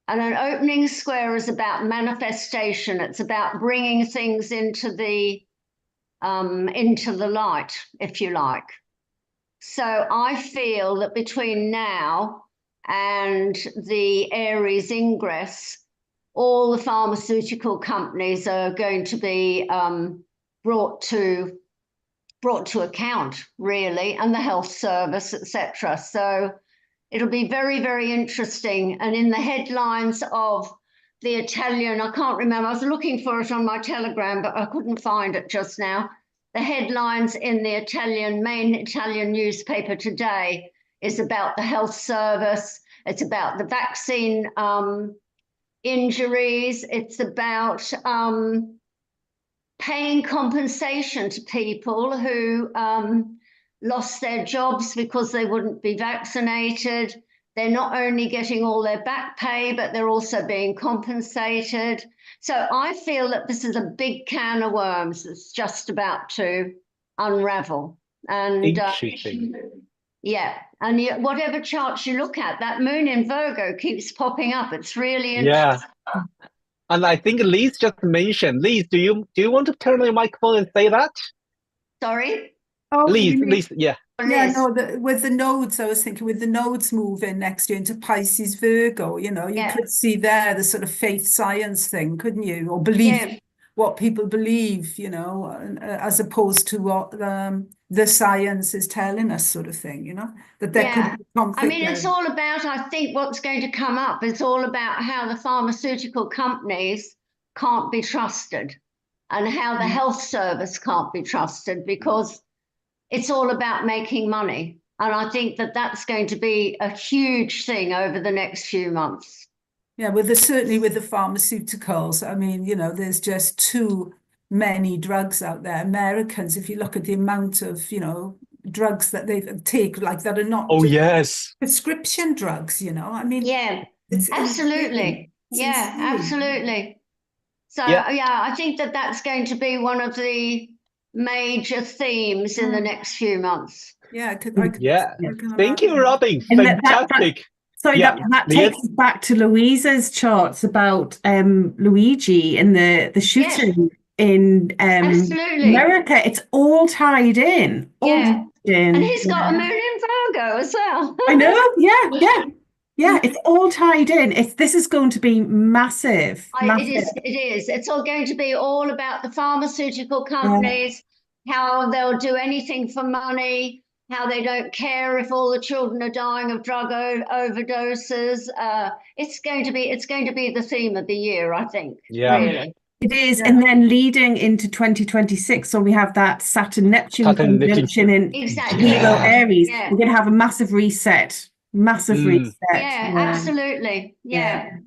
Speaker 4: And an opening square is about manifestation. It's about bringing things into the light, if you like. So I feel that between now and the Aries ingress, all the pharmaceutical companies are going to be brought to account, really, and the health service, etc. So it'll be very, very interesting. And in the headlines of the Italian, I can't remember, I was looking for it on my Telegram, but I couldn't find it just now. The headlines in the main Italian newspaper today is about the health service. It's about the vaccine injuries. It's about paying compensation to people who lost their jobs because they wouldn't be vaccinated. They're not only getting all their back pay, but they're also being compensated. So I feel that this is a big can of worms that's just about to unravel. And yeah, and whatever charts you look at, that moon in Virgo keeps popping up. It's really interesting.
Speaker 1: Yeah. And I think Liz just mentioned. Liz, do you want to turn on your microphone and say that?
Speaker 4: Sorry?
Speaker 3: Oh,
Speaker 1: Liz, yeah.
Speaker 3: Yeah, no, with the nodes, I was thinking with the nodes moving next year into Pisces, Virgo, you know, you could see there the sort of faith science thing, couldn't you? Or belief, what people believe, you know, as opposed to what the science is telling us, sort of thing, you know, that there could be conflict.
Speaker 4: I mean, it's all about, I think what's going to come up is all about how the pharmaceutical companies can't be trusted and how the health service can't be trusted because it's all about making money. And I think that that's going to be a huge thing over the next few months.
Speaker 3: Yeah, certainly with the pharmaceuticals, I mean, you know, there's just too many drugs out there. Americans, if you look at the amount of, you know, drugs that they take, like that are not prescription drugs, you know, I mean.
Speaker 4: Yeah, absolutely. Yeah, absolutely. So, yeah, I think that that's going to be one of the major themes in the next few months.
Speaker 3: Yeah,
Speaker 1: Thank you, Robyn. Fantastic.
Speaker 5: That takes us back to Luiza's charts about Luigi and the shooting in America. It's all tied in.
Speaker 4: And he's got a moon in Virgo as well.
Speaker 5: I know. Yeah, it's all tied in. This is going to be massive.
Speaker 4: It is. It's all going to be all about the pharmaceutical companies, how they'll do anything for money, how they don't care if all the children are dying of drug overdoses. It's going to be the theme of the year, I think.
Speaker 1: Yeah.
Speaker 4: Really.
Speaker 5: It is, and then leading into 2026, so we have that Saturn-Neptune conjunction in Leo Aries. We're going to have a massive reset.
Speaker 4: Yeah, absolutely. Yeah.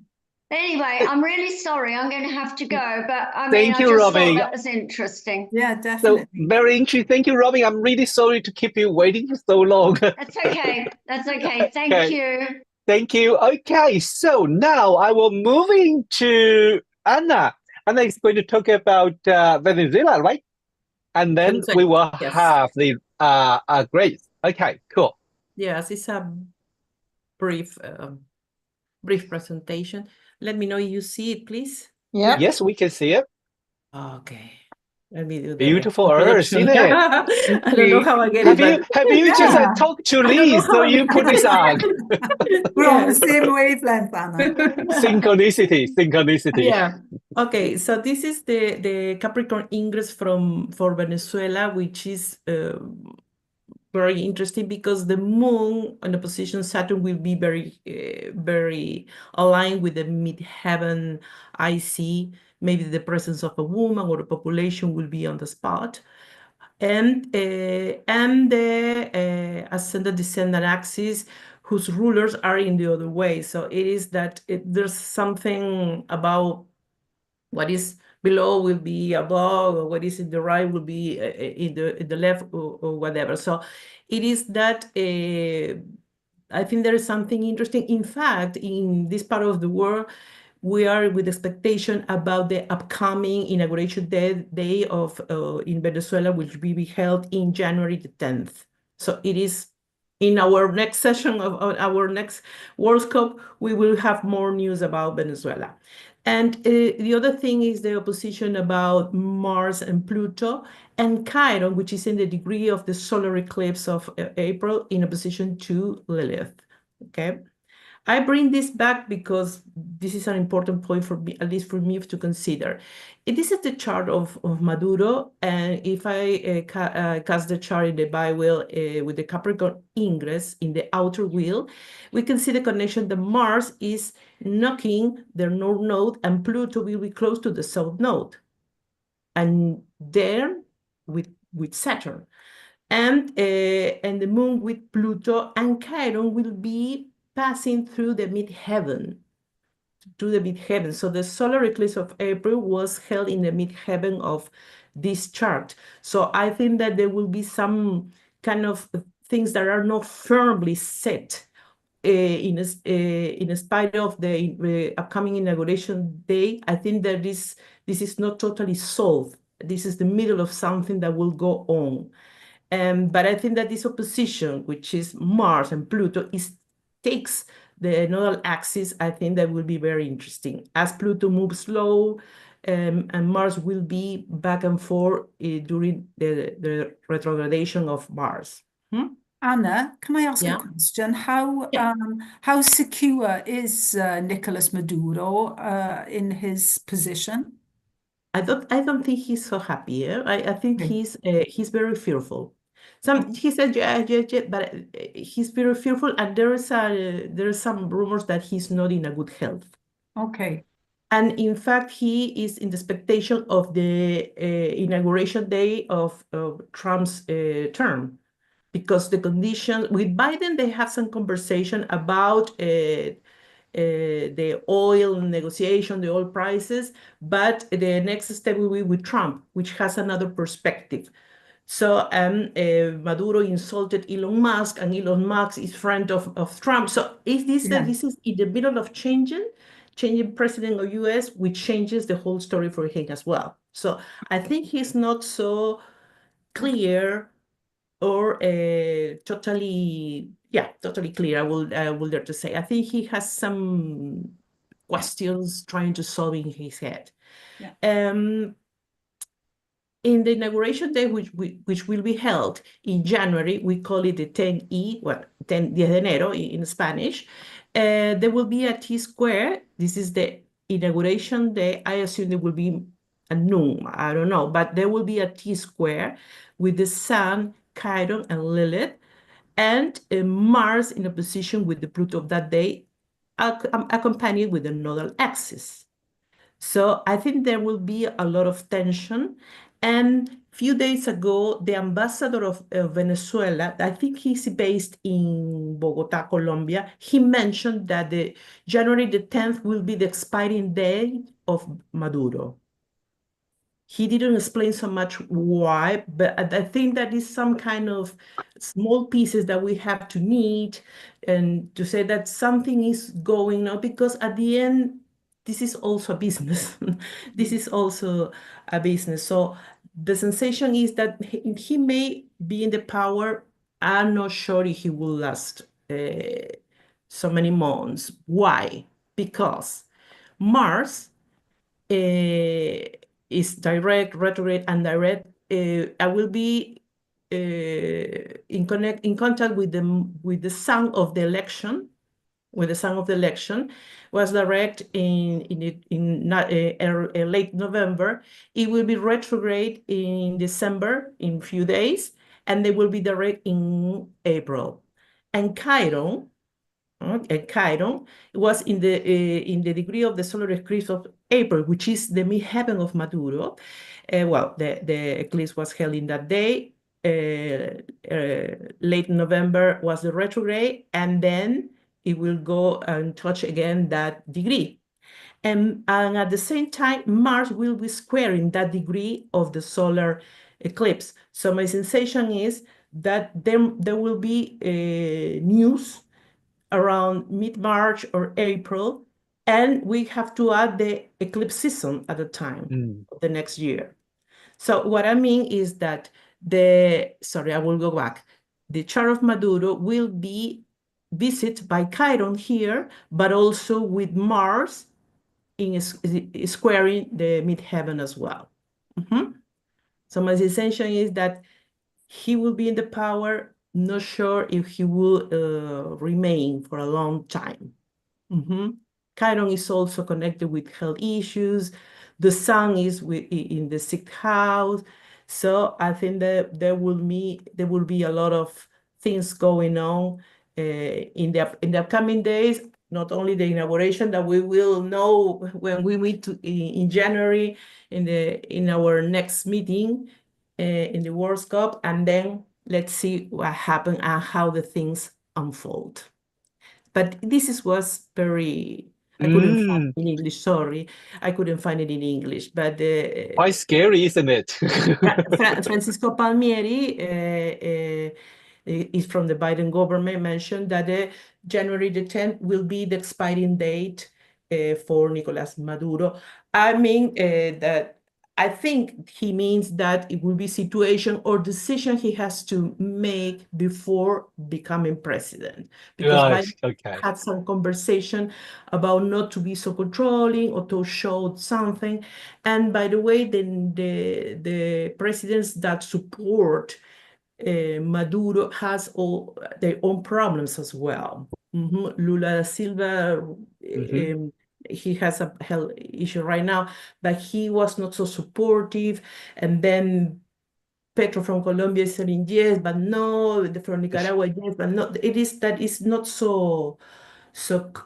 Speaker 4: Anyway, I'm really sorry. I'm going to have to go, but I mean, I just thought that was interesting.
Speaker 3: Yeah, definitely.
Speaker 1: So very interesting. Thank you, Robyn. I'm really sorry to keep you waiting for so long.
Speaker 4: That's okay. That's okay. Thank you.
Speaker 1: Thank you. Okay, so now I will move into Anna. Anna is going to talk about Venezuela, right? And then we will have the Grace. Okay, cool.
Speaker 7: Yes, it's a brief presentation. Let me know you see it, please.
Speaker 6: Yeah.
Speaker 1: Yes, we can see it.
Speaker 7: Okay. Let me do the
Speaker 1: Beautiful Earth,
Speaker 7: production.
Speaker 1: isn't it?
Speaker 7: I don't know how I get
Speaker 1: Have
Speaker 7: it,
Speaker 1: you
Speaker 7: but
Speaker 1: have you just
Speaker 3: Yeah.
Speaker 1: talked to
Speaker 7: I don't know
Speaker 1: Lee so
Speaker 7: how I
Speaker 1: you
Speaker 7: get
Speaker 1: put this on?
Speaker 3: We're on the
Speaker 7: Yes.
Speaker 3: same wavelength, Anna.
Speaker 1: Synchronicity.
Speaker 7: Yeah. Okay, so this is the Capricorn ingress for Venezuela, which is very interesting because the moon on the position Saturn will be very aligned with the midheaven IC. Maybe the presence of a woman or a population will be on the spot. And the ascendant descendant axis, whose rulers are in the other way. So it is that there's something about what is below will be above, or what is in the right will be in the left, or whatever. So it is that I think there is something interesting. In fact, in this part of the world, we are with expectation about the upcoming inauguration day of in Venezuela, which will be held in January the 10th. So it is in our next session of our next Worldscope, we will have more news about Venezuela. And the other thing is the opposition about Mars and Pluto, and Chiron, which is in the degree of the solar eclipse of April, in opposition to Lilith. Okay. I bring this back because this is an important point for me, at least for me, to consider. This is the chart of Maduro, and if I cast the chart in the bi-wheel with the Capricorn ingress in the outer wheel, we can see the connection that Mars is knocking the north node and Pluto will be close to the south node. And there with Saturn. And the moon with Pluto and Chiron will be passing through the midheaven, So the solar eclipse of April was held in the midheaven of this chart. So I think that there will be some kind of things that are not firmly set in spite of the upcoming inauguration day. I think that this is not totally solved. This is the middle of something that will go on. But I think that this opposition, which is Mars and Pluto, takes the nodal axis. I think that will be very interesting. As Pluto moves slow, and Mars will be back and forth during the retrogradation of Mars.
Speaker 3: Anna, can I ask a question? How secure is Nicolas Maduro in his position?
Speaker 7: I don't think he's so happy. I think he's very fearful. He said yeah, but he's very fearful, and there are some rumors that he's not in a good health.
Speaker 3: Okay.
Speaker 7: And in fact, he is in the expectation of the inauguration day of Trump's term, because the conditions with Biden, they have some conversation about the oil negotiation, the oil prices, but the next step will be with Trump, which has another perspective. So Maduro insulted Elon Musk, and Elon Musk is friend of Trump. So this is in the middle of changing president of US, which changes the whole story for him as well. So I think he's not so clear or totally clear. I will dare to say. I think he has some questions trying to solve in his head. In the inauguration day, which will be held in January, we call it the 10E, 10 de enero in Spanish. There will be a T-square. This is the inauguration day. I assume there will be a noon. I don't know, but there will be a T-square with the Sun, Chiron, and Lilith, and Mars in opposition with the Pluto of that day, accompanied with the nodal axis. So I think there will be a lot of tension. And a few days ago, the ambassador of Venezuela, I think he's based in Bogota, Colombia, he mentioned that the January the 10th will be the expiring day of Maduro. He didn't explain so much why, but I think that is some kind of small pieces that we have to need and to say that something is going on, because at the end, this is also a business. This is also a business. So the sensation is that he may be in the power. I'm not sure if he will last so many months. Why? Because Mars is direct, retrograde, and direct. I will be in contact with the sun of the election. With the sun of the election, was direct in late November. It will be retrograde in December in few days, and they will be direct in April. And Chiron, it was in the degree of the solar eclipse of April, which is the midheaven of Maduro. Well, the eclipse was held in that day. Late November was the retrograde, and then it will go and touch again that degree. And at the same time, Mars will be squaring that degree of the solar eclipse. So my sensation is that there will be news around mid-March or April, and we have to add the eclipse season at the time of the next year. So what I mean is that sorry, I will go back. The chart of Maduro will be visited by Chiron here, but also with Mars in squaring the midheaven as well. So my sensation is that he will be in the power, not sure if he will remain for a long time. Chiron is also connected with health issues. The sun is in the sixth house. So I think that there will be a lot of things going on in the upcoming days, not only the inauguration that we will know when we meet in January in our next meeting in the Worldscope, and then let's see what happens and how the things unfold. But this was very, I couldn't find it in English, sorry. I couldn't find it in English, but
Speaker 1: quite scary, isn't it?
Speaker 7: Francisco Palmieri is from the Biden government, mentioned that January the 10th will be the expiring date for Nicolas Maduro. I mean that I think he means that it will be situation or decision he has to make before becoming president. Because Biden had some conversation about not to be so controlling or to show something. And by the way, the presidents that support Maduro has all their own problems as well. Lula da Silva, he has a health issue right now, but he was not so supportive. And then Petro from Colombia is saying yes, but no. From Nicaragua, yes, but no. That is not so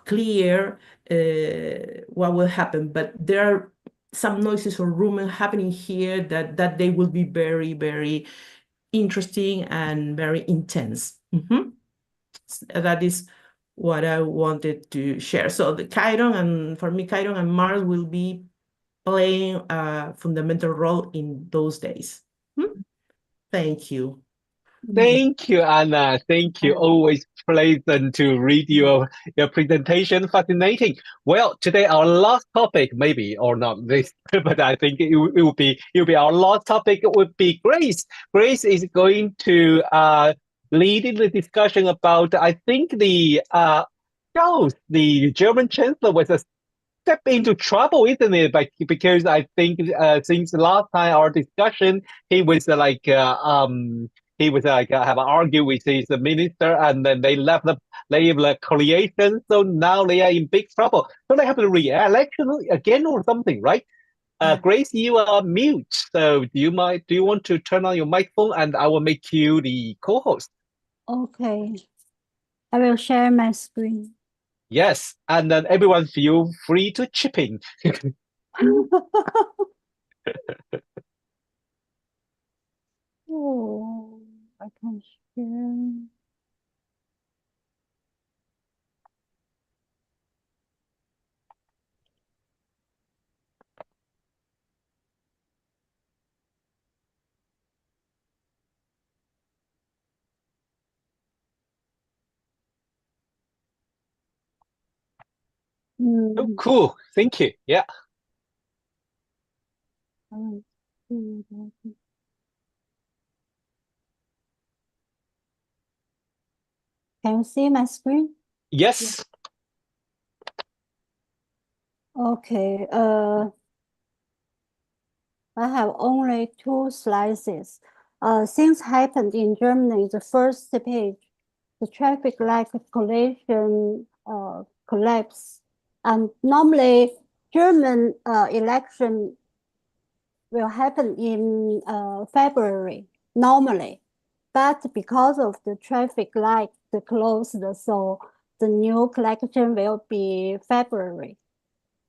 Speaker 7: clear what will happen. But there are some noises or rumors happening here that they will be very, very interesting and very intense. That is what I wanted to share. So the Chiron, and for me, Chiron and Mars will be playing a fundamental role in those days. Thank you.
Speaker 1: Thank you, Anna. Thank you. Always pleasant to read your presentation. Fascinating. Well, today our last topic, maybe or not this, but I think it will be our last topic. It would be Grace. Grace is going to lead in the discussion about, I think, the German chancellor was a step into trouble, isn't it? Because I think since the last time our discussion, he was have argued with his minister, and then they left the coalition. So now they are in big trouble. So they have to re-election again or something, right? Grace, you are mute. So do you want to turn on your microphone, and I will make you the co-host?
Speaker 9: Okay. I will share my screen.
Speaker 1: Yes, and then everyone feel free to chip in.
Speaker 9: Oh, I can share.
Speaker 1: Oh, cool. Thank you. Yeah.
Speaker 9: Can you see my screen?
Speaker 1: Yes.
Speaker 9: Okay. I have only 2 slices. Things happened in Germany. The first page, the traffic light collision collapse, and normally German election will happen in February normally, but because of the traffic light closed, so the new election will be February.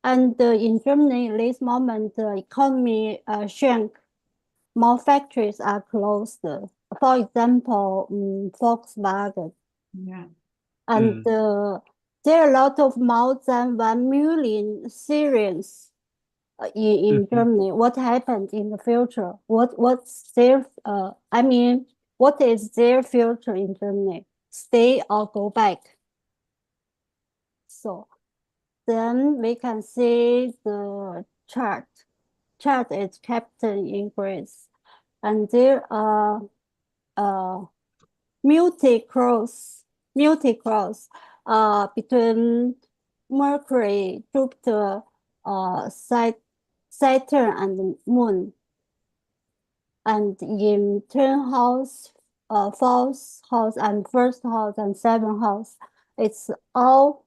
Speaker 9: And in Germany, at this moment, the economy shrank. More factories are closed. For example, Volkswagen.
Speaker 5: Yeah.
Speaker 9: And there are a lot of more than 1 million Syrians in Germany. What happened in the future? What's their what is their future in Germany? Stay or go back? So then we can see the chart. Chart is kept in Greece, and there are multi-cross between Mercury, Jupiter, Saturn, and Moon. And in 10th house, 4th house, and 1st house, and 7th house, it's all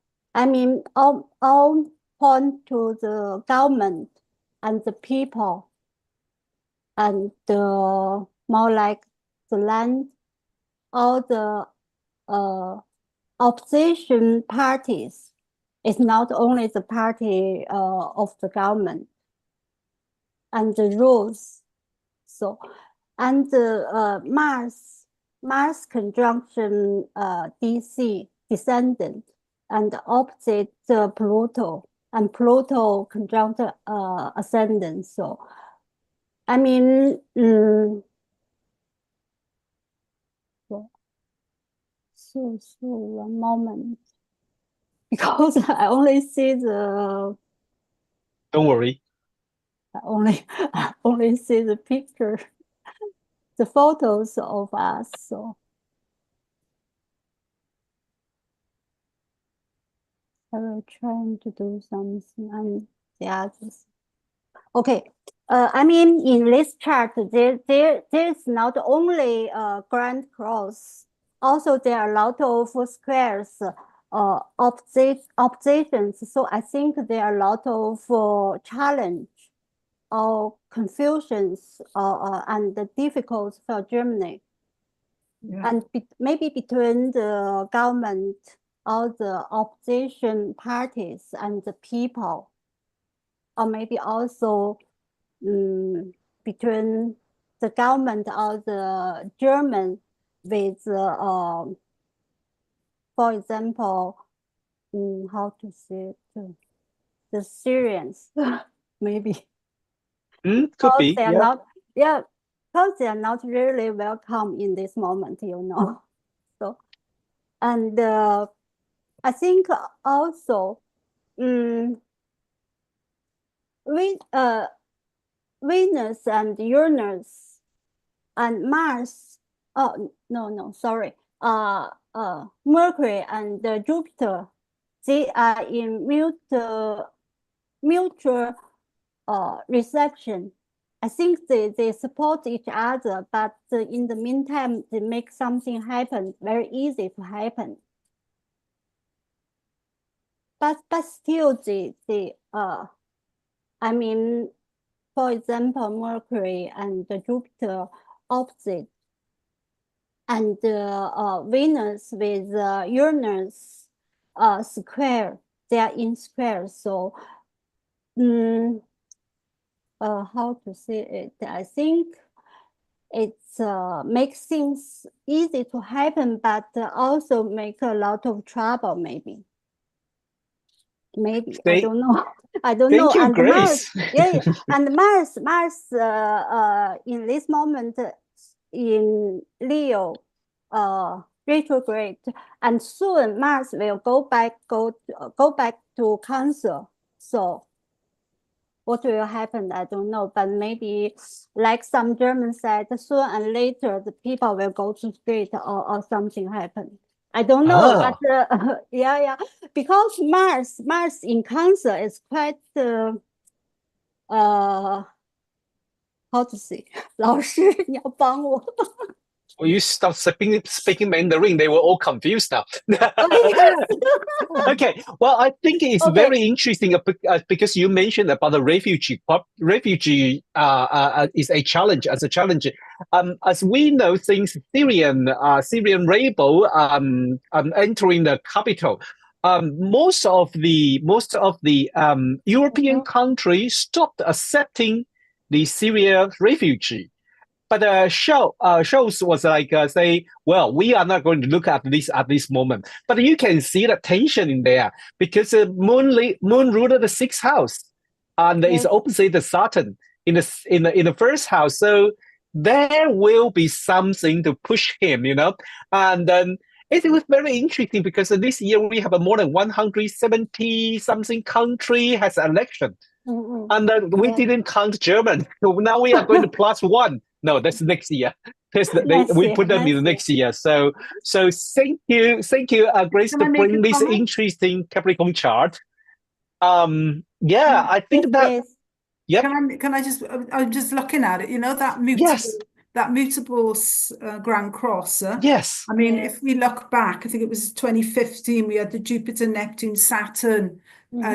Speaker 9: point to the government and the people, and more like the land, all the opposition parties. It's not only the party of the government and the rules. So, and Mars conjunction DC descendant and opposite Pluto, and Pluto conjunct ascendant. So, I mean, so one moment, because I only see the.
Speaker 1: Don't worry.
Speaker 9: I only see the picture, the photos of us. So I will try to do something and the others. Okay. I mean, in this chart, there's not only grand cross. Also, there are a lot of squares, oppositions. So I think there are a lot of challenge or confusions and the difficulties for Germany. Yeah. And maybe between the government or the opposition parties and the people, or maybe also between the government or the German with, for example, how to say it, the Syrians, maybe.
Speaker 1: Could be,
Speaker 9: they are
Speaker 1: yeah.
Speaker 9: not, yeah, because they are not really welcome in this moment, you know. So, and I think also, Venus and Uranus and Mars. Oh no, sorry. Mercury and Jupiter, they are in mutual reception. I think they support each other, but in the meantime, they make something happen, very easy to happen. But still, I mean, for example, Mercury and Jupiter opposite, and Venus with Uranus square. They are in square. So, how to say it? I think it's makes things easy to happen, but also make a lot of trouble. Maybe I don't know. I don't know.
Speaker 1: Thank you,
Speaker 9: and
Speaker 1: Grace.
Speaker 9: Mars, yeah, and Mars in this moment in Leo, retrograde, and soon Mars will go back to Cancer. So what will happen? I don't know, but maybe like some Germans said, sooner and later the people will go to street or something happen. I don't know, but yeah, because Mars in Cancer is quite how to say，老师你要帮我。
Speaker 1: When you start speaking Mandarin, they were all confused now. Okay, well, I think it's very interesting because you mentioned about the refugee is a challenge. As we know, since Syrian rebel entering the capital, most of the European countries stopped accepting the Syrian refugee. But shows was like say, well, we are not going to look at this moment. But you can see the tension in there because Moon ruled the sixth house, and it's opposite the Saturn in the first house. So there will be something to push him, And then it was very interesting because this year we have more than 170 something country has election. And then we didn't count German. So now we are going to +1. No, that's next year. We put them in the next year. So thank you, Grace, to bring this interesting Capricorn chart. I think that. Yeah.
Speaker 3: Can I just? I'm just looking at it. That mutable Grand Cross.
Speaker 1: Yes.
Speaker 3: I mean, if we look back, I think it was 2015. We had the Jupiter, Neptune, Saturn.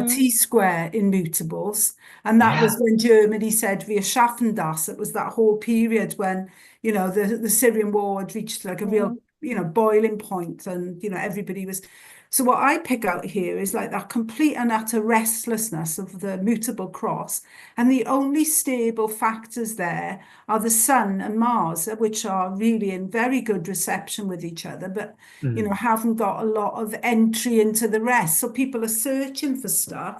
Speaker 3: T-square in mutables, and that was when Germany said wir schaffen das. It was that whole period when the Syrian war had reached like a real boiling point, and everybody was. So what I pick out here is like that complete and utter restlessness of the mutable cross, and the only stable factors there are the Sun and Mars, which are really in very good reception with each other, but haven't got a lot of entry into the rest. So people are searching for stuff,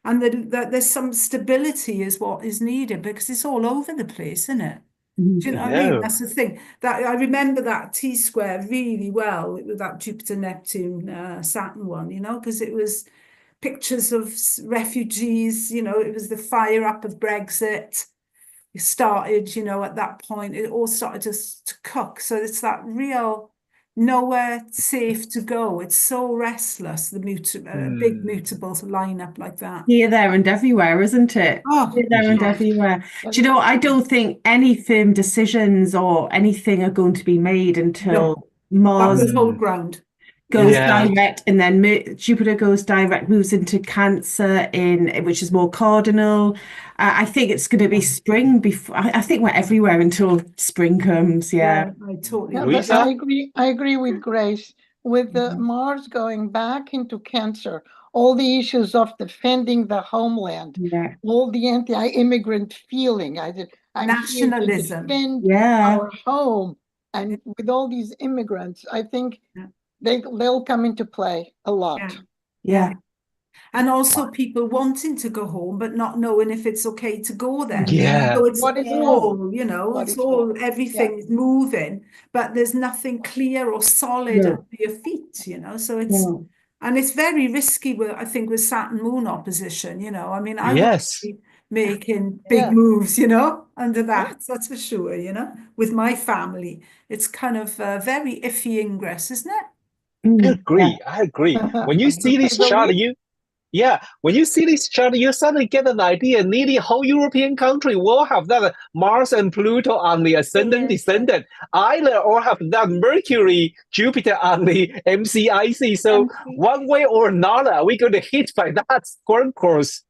Speaker 3: and there's some stability is what is needed because it's all over the place, isn't it? Do you know what I mean? That's the thing. That I remember that T-square really well with that Jupiter, Neptune, Saturn one, because it was pictures of refugees, it was the fire up of Brexit. It started, at that point, it all started to cook. So it's that real nowhere safe to go. It's so restless, the big mutables lineup like that.
Speaker 5: Here, there, and everywhere, isn't it? Here, there, and everywhere. Do you know, I don't think any firm decisions or anything are going to be made until Mars goes direct, and then Jupiter goes direct, moves into Cancer, which is more cardinal. I think it's going to be spring before. I think we're everywhere until spring comes.
Speaker 3: I totally agree.
Speaker 6: I agree with Grace. With the Mars going back into Cancer, all the issues of defending the homeland, all the anti-immigrant feeling,
Speaker 3: nationalism,
Speaker 6: defend our home, and with all these immigrants, I think they'll come into play a lot.
Speaker 3: And also people wanting to go home, but not knowing if it's okay to go there.
Speaker 1: Yeah.
Speaker 3: So it's all, everything is moving, but there's nothing clear or solid under your feet, so it's, and it's very risky I think with Saturn Moon opposition, I mean, I would be making big moves, under that, that's for sure, with my family. It's kind of a very iffy ingress, isn't it?
Speaker 1: I agree. When you see this chart, when you see this chart, you suddenly get an idea. Nearly whole European country will have that Mars and Pluto on the ascendant, descendant. Either or have that Mercury, Jupiter on the MCIC. So one way or another, we're going to hit by that Grand Cross.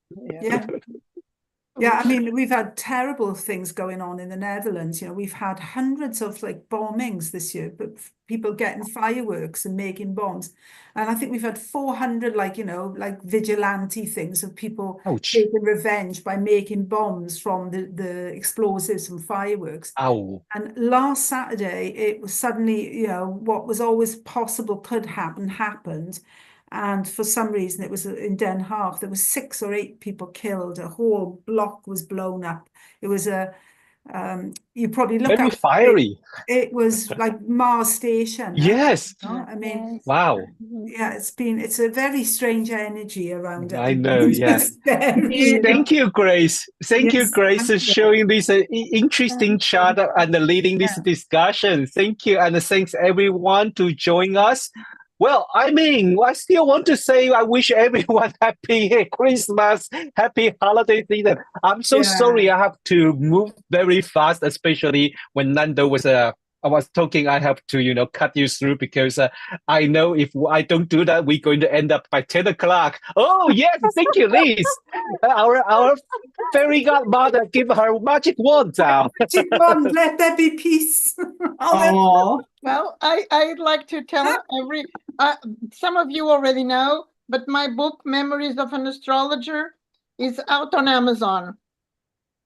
Speaker 3: Yeah, I mean, we've had terrible things going on in the Netherlands. We've had hundreds of bombings this year, but people getting fireworks and making bombs. And I think we've had 400 vigilante things of people taking revenge by making bombs from the explosives and fireworks. And last Saturday, it was suddenly, what was always possible could happen, happened. And for some reason, it was in Den Haag, there was 6 or 8 people killed. A whole block was blown up. It was you probably look
Speaker 1: very
Speaker 3: at
Speaker 1: fiery.
Speaker 3: It was like Mars Station.
Speaker 1: Yes.
Speaker 3: I mean,
Speaker 1: wow.
Speaker 3: Yeah, it's a very strange energy around it.
Speaker 1: I know, Thank you, Grace. Thank you, Grace, for showing this interesting chart and leading this discussion. Thank you, and thanks everyone to join us. Well, I mean, I still want to say I wish everyone happy Christmas, happy holiday season. I'm so sorry I have to move very fast, especially when Nando was I was talking. I have to, cut you through because I know if I don't do that, we're going to end up by 10 o'clock. Oh, yes, thank you, Liz. Our fairy godmother give her magic wand out.
Speaker 3: Magic wand, let there be peace.
Speaker 5: Oh,
Speaker 6: Well, I'd like to tell some of you already know, but my book, Memories of an Astrologer, is out on Amazon.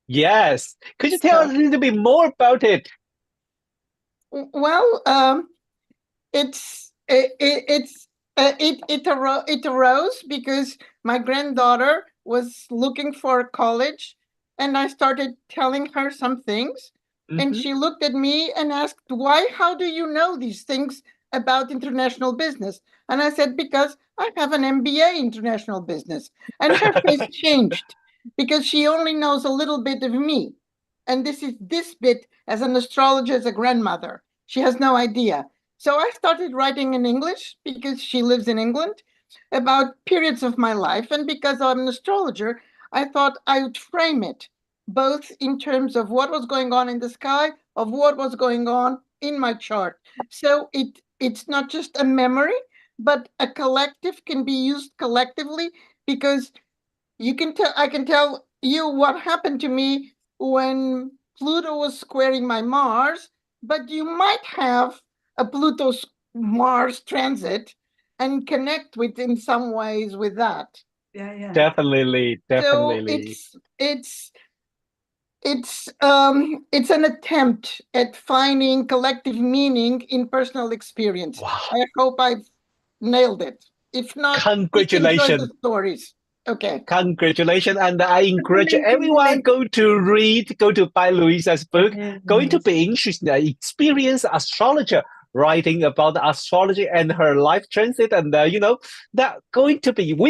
Speaker 1: Yes. Could you tell us a little bit more about it?
Speaker 6: Well, it arose because my granddaughter was looking for college, and I started telling her some things, and she looked at me and asked, "Why? How do you know these things about international business?" And I said, "Because I have an MBA in international business." And her face changed because she only knows a little bit of me, and this bit as an astrologer, as a grandmother. She has no idea. So I started writing in English because she lives in England about periods of my life. And because I'm an astrologer, I thought I would frame it both in terms of what was going on in the sky, of what was going on in my chart. So it's not just a memory, but a collective can be used collectively because I can tell you what happened to me when Pluto was squaring my Mars, but you might have a Pluto-Mars transit and connect with in some ways with that.
Speaker 3: Yeah.
Speaker 1: Definitely.
Speaker 6: So it's an attempt at finding collective meaning in personal experience.
Speaker 1: Wow.
Speaker 6: I hope I've nailed it. If not,
Speaker 1: Congratulations.
Speaker 6: enjoy the stories. Okay.
Speaker 1: Congratulations. And I encourage everyone go to buy Luiza's book. Going to be interesting, experienced astrologer writing about astrology and her life transit. And, we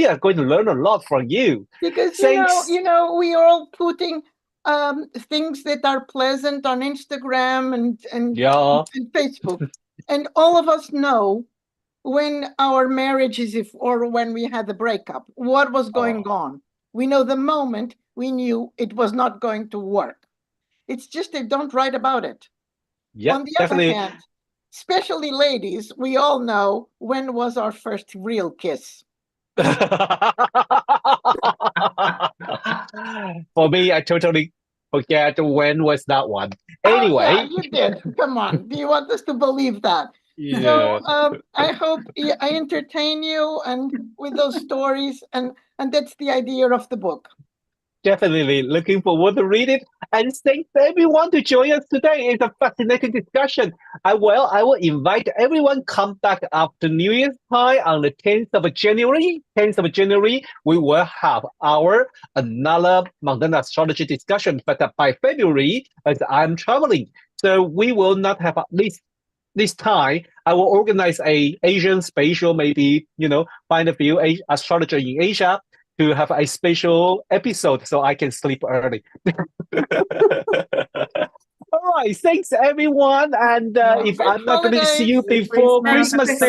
Speaker 1: are going to learn a lot from you.
Speaker 6: Because,
Speaker 1: Thanks.
Speaker 6: we are all putting things that are pleasant on Instagram and Facebook. And all of us know when our marriage or when we had the breakup, what was going on. We know the moment we knew it was not going to work. It's just they don't write about it.
Speaker 1: Yeah,
Speaker 6: on the
Speaker 1: definitely.
Speaker 6: other hand, especially ladies, we all know when was our first real kiss.
Speaker 1: For me, I totally forget when was that one. Anyway.
Speaker 6: Oh, yeah, you did. Come on. Do you want us to believe that?
Speaker 1: Yeah.
Speaker 6: So I hope I entertain you and with those stories, and that's the idea of the book.
Speaker 1: Definitely looking forward to read it. And thanks everyone to join us today. It's a fascinating discussion. I will invite everyone come back after New Year's time on the 10th of January. 10th of January, we will have another Mundane Astrology discussion. But by February, as I'm traveling, so we will not have at least this time. I will organize a Asian spatial, maybe, find a few astrologers in Asia to have a special episode so I can sleep early. All right, thanks everyone. And if I'm not going to see you before Christmas Day,